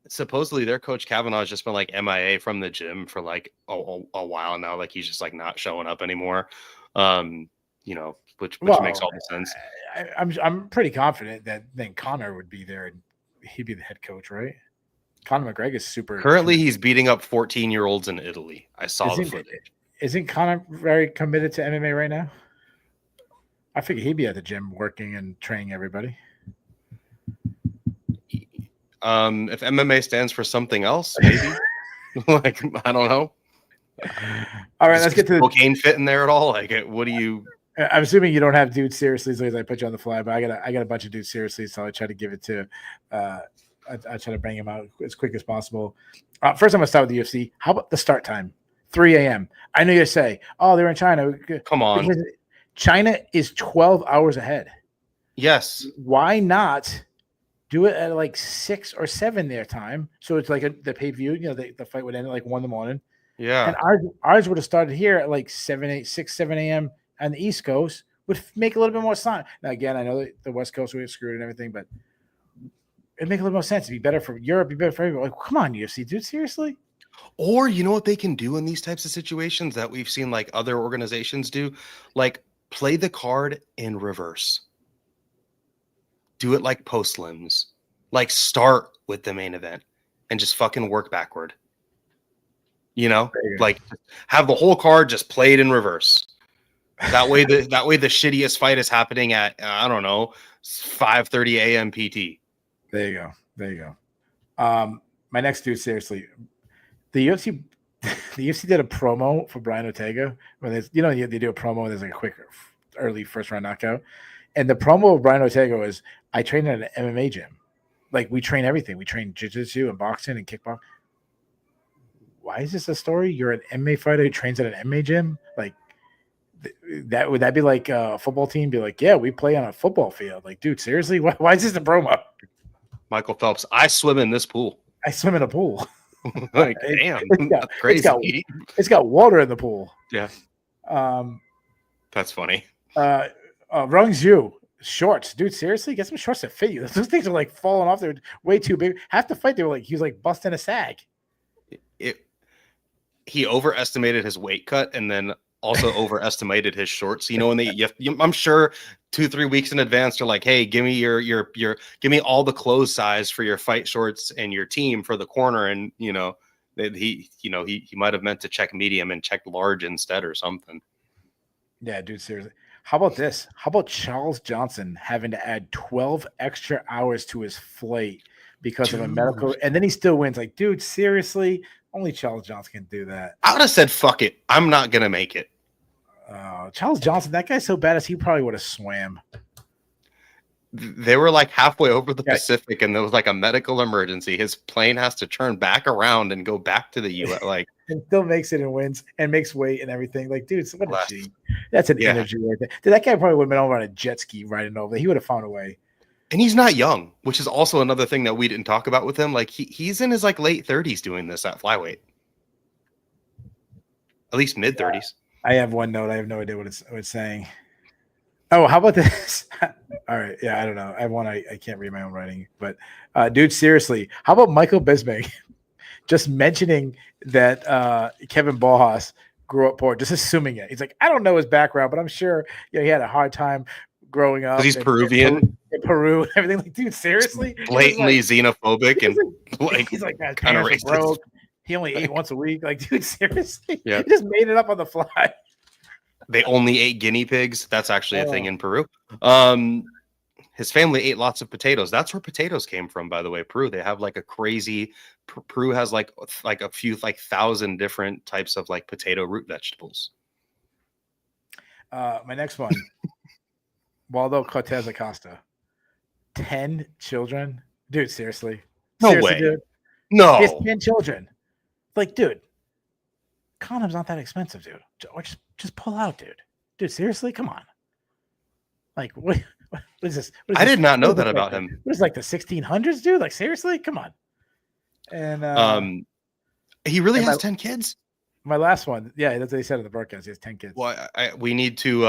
supposedly their coach Kavanaugh's just been like MIA from the gym for like a while now. Like he's just like not showing up anymore. Which makes all the sense. I'm pretty confident that then Connor would be there and he'd be the head coach, right? Conor McGregor is super. Currently, he's beating up 14-year-olds in Italy. I saw the footage. Isn't Conor very committed to MMA right now? I figure he'd be at the gym working and training everybody. If MMA stands for something else, maybe. Like, I don't know. All right, let's get to cocaine fit in there at all. Like, what do you? I'm assuming you don't have dudes seriously, as I put you on the fly, but I got a bunch of dudes seriously, so I try to give it to. I try to bring him out as quick as possible. First, I'm gonna start with the UFC. How about the start time? 3 a.m. I know you say, "Oh, they're in China." Come on, China is 12 hours ahead. Yes. Why not do it at like 6 or 7 their time? So it's like the pay-per-view. You know, the fight would end at like 1 a.m. Yeah. And ours would have started here at like 7 a.m. on the East Coast. Would make a little bit more sense. Now, again, I know that the West Coast would get screwed and everything, but it'd make a little more sense. It'd be better for Europe. It'd be better for everybody. Like, come on, UFC, dude, seriously? Or you know what they can do in these types of situations that we've seen like other organizations do? Like play the card in reverse. Do it like post-limbs. Like start with the main event and just fucking work backward. You know? Like have the whole card just played in reverse. That way the shittiest fight is happening at I don't know, 5:30 a.m. PT. There you go. My next dude, seriously. The UFC did a promo for Brian Ortega when they do a promo and there's like a quick early first round knockout. And the promo of Brian Ortega was, I train at an MMA gym. Like we train everything. We train jiu-jitsu and boxing and kickboxing. Why is this a story? You're an MMA fighter who trains at an MMA gym? Like would that be like a football team be like, yeah, we play on a football field? Like, dude, seriously? Why is this a promo? Michael Phelps, I swim in this pool. I swim in a pool. Like, damn, that's crazy. It's got water in the pool. Yeah. That's funny. Rung Zhu, shorts. Dude, seriously? Get some shorts that fit you. Those things are like falling off. They're way too big. Half the fight, they were like, he was like busting a sag. He overestimated his weight cut and then also overestimated his shorts. You know, when I'm sure 2-3 weeks in advance, they're like, hey, give me give me all the clothes size for your fight shorts and your team for the corner. And, he might have meant to check medium and check large instead or something. Yeah, dude, seriously. How about this? How about Charles Johnson having to add 12 extra hours to his flight because of a medical, and then he still wins? Like, dude, seriously? Only Charles Johnson can do that. I would have said, fuck it. I'm not going to make it. Charles Johnson, that guy's so badass, he probably would have swam. They were like halfway over the Pacific, and there was like a medical emergency. His plane has to turn back around and go back to the U.S. Like, and still makes it and wins and makes weight and everything. Like, dude, what a G. That's an energy right there. Dude, that guy probably would have been over on a jet ski riding over. He would have found a way. And he's not young, which is also another thing that we didn't talk about with him. Like he's in his like late 30s doing this at flyweight, at least mid 30s. I have one note. I have no idea what it's saying. Oh, how about this? All right. Yeah, I don't know. I have one. I can't read my own writing. But, dude, seriously, how about Michael Bisping just mentioning that Kevin Ballhaus grew up poor, just assuming it. He's like, I don't know his background, but I'm sure he had a hard time growing up. Because he's Peruvian. In Peru and everything. Like, dude, seriously? Blatantly xenophobic and he's like that kind of broke. He only ate once a week. Like, dude, seriously? Yeah. He just made it up on the fly. They only ate guinea pigs. That's actually a thing in Peru. His family ate lots of potatoes. That's where potatoes came from, by the way. Peru. They have like a crazy. Peru has like a few 1,000 different types of like potato root vegetables. My next one, Waldo Cortez Acosta, 10 children. Dude, seriously? No way. Dude? No. He has 10 children. Like, dude, condoms not that expensive, dude. Or just pull out, dude. Dude, seriously? Come on. Like, what What is this? What is I this? did not know What is that this, about like, him. What is like the 1600s, dude? Like seriously, come on. And he really and has 10 kids. my last one, yeah, that's what they said in the broadcast. He has 10 kids. Well, we need to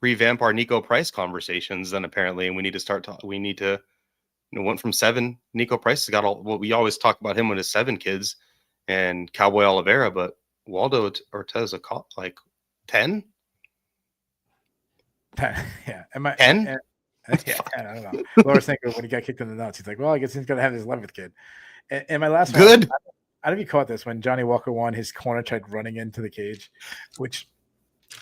revamp our Nico Price conversations then apparently, and we need to start we need to went from 7. Nico Price has got all what we always talk about him with his 7 kids and Cowboy Oliveira, but Waldo Ortega like 10. Yeah, 10. Yeah, I don't know. Laura's thinking when he got kicked in the nuts, he's like, well, I guess he's gonna have his 11th kid. And my last Good. one, I don't know if you caught this when Johnny Walker won. His corner tried running into the cage, which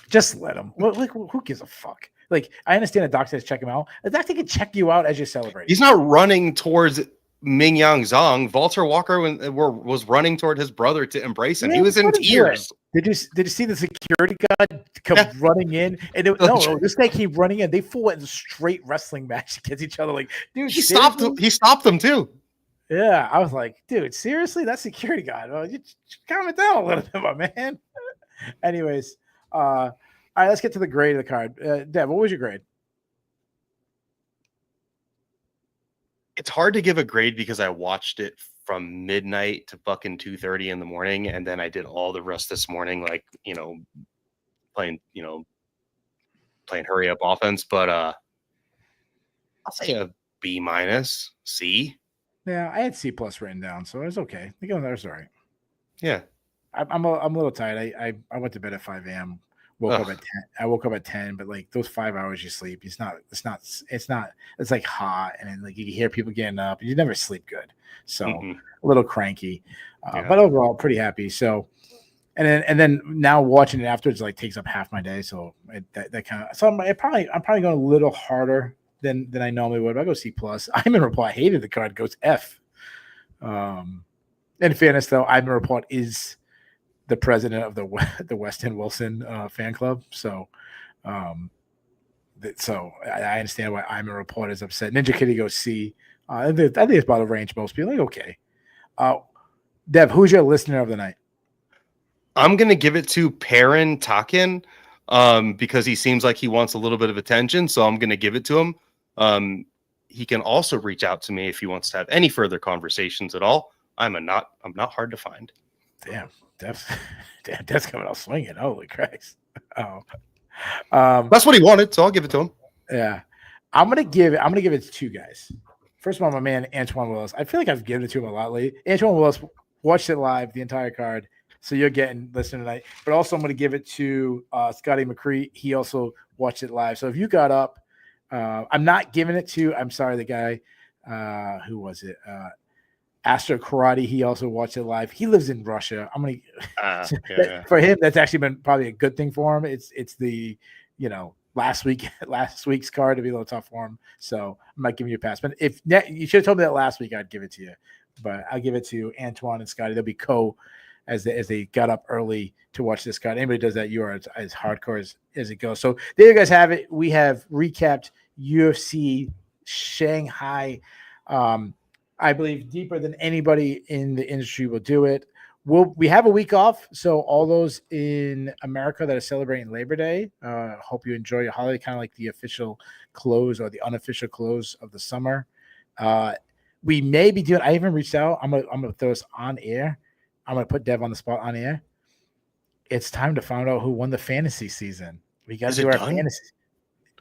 just let him. Like, who gives a fuck? Like, I understand a doctor says check him out. A doctor can check you out as you're celebrating. He's not running towards Mingyang Zhang. Walter Walker was running toward his brother to embrace him. Yeah, he was in tears. Did you see the security guard come running in? And this guy came running in. They fought in a straight wrestling match against each other. Like, dude, he stopped them too. Yeah, I was like, dude, seriously, that security guard. Well, you calm it down a little bit, my man. Anyways, all right, let's get to the grade of the card. Dev, what was your grade? It's hard to give a grade because I watched it from midnight to fucking 2:30 in the morning, and then I did all the rest this morning, like playing hurry up offense. But I'll say a B-, C. Yeah, I had C+ written down, so it was okay. I think that was all right. Yeah, I'm a little tired. I went to bed at 5 a.m. Woke up at 10. I woke up at 10, but like those 5 hours you sleep, it's like hot, and then like you can hear people getting up, and you never sleep good. So a little cranky, but overall pretty happy. So, and then now watching it afterwards like takes up half my day. So that kind of I'm probably going a little harder than I normally would. But I go C+. I'm in report. I hated the card. Goes F. In fairness, though, I'm in report is the president of the Weston Wilson fan club. So, so I understand why I'm a report is upset. Ninja Kitty goes C. I think it's about the range most people. Like, okay. Dev, who's your listener of the night? I'm gonna give it to Perrin Takin because he seems like he wants a little bit of attention. So I'm gonna give it to him. He can also reach out to me if he wants to have any further conversations at all. I'm not hard to find. Damn, Dev's coming out swinging. Holy Christ! That's what he wanted, so I'll give it to him. Yeah, I'm gonna give it to 2 guys. First of all, my man Antoine Willis. I feel like I've given it to him a lot lately. Antoine Willis watched it live, the entire card, so you're listening tonight. But also, I'm gonna give it to Scotty McCree. He also watched it live. So if you got up, I'm not giving it to. I'm sorry, the guy. Who was it? Astro Karate. He also watched it live. He lives in Russia. I'm gonna for him. That's actually been probably a good thing for him. It's the last week's card to be a little tough for him. So I'm not giving you a pass. But if you should have told me that last week, I'd give it to you. But I'll give it to Antoine and Scotty. They'll be as they got up early to watch this card. Anybody does that, you are as hardcore as it goes. So there you guys have it. We have recapped UFC Shanghai. I believe deeper than anybody in the industry will do it. We have a week off, so all those in America that are celebrating Labor Day, hope you enjoy your holiday, kind of like the official close or the unofficial close of the summer. We may be doing. I even reached out. I'm gonna throw this on air. I'm gonna put Dev on the spot on air. It's time to find out who won the fantasy season. We got to do our fantasy.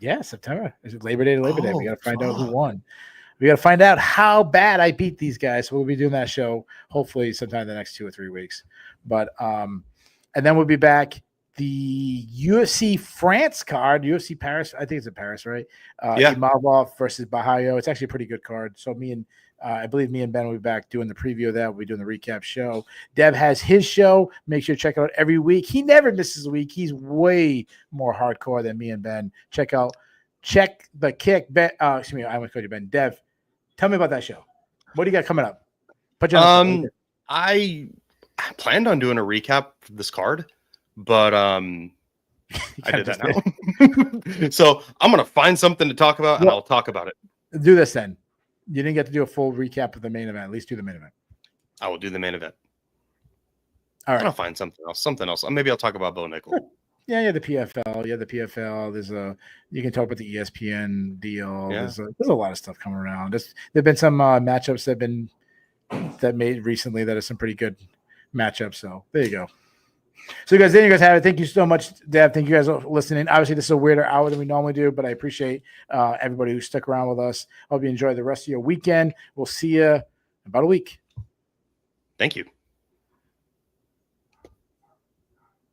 Yeah, September. Is it Labor Day to Labor Day? We got to find out who won. We got to find out how bad I beat these guys. So we'll be doing that show hopefully sometime in the next 2 or 3 weeks. But and then we'll be back. The UFC France card, UFC Paris. I think it's in Paris, right? Imavov versus Bahayo. It's actually a pretty good card. So I believe me and Ben will be back doing the preview of that. We'll be doing the recap show. Dev has his show. Make sure to check it out every week. He never misses a week. He's way more hardcore than me and Ben. Check the kick. Ben, excuse me, I almost called you Ben. Dev, tell me about that show. What do you got coming up? I planned on doing a recap of this card, but I did that now. So I'm gonna find something to talk about, and I'll talk about it. Do this then. You didn't get to do a full recap of the main event. At least do the main event. I will do the main event. All right. I'll find something else. Maybe I'll talk about Bo Nickel. Yeah, yeah, the PFL. Yeah, the PFL. You can talk about the ESPN deal. Yeah. There's a lot of stuff coming around. There've been some matchups that made recently that are some pretty good matchups. So there you go. So you guys have it. Thank you so much, Deb. Thank you guys for listening. Obviously, this is a weirder hour than we normally do, but I appreciate everybody who stuck around with us. Hope you enjoy the rest of your weekend. We'll see you in about a week. Thank you.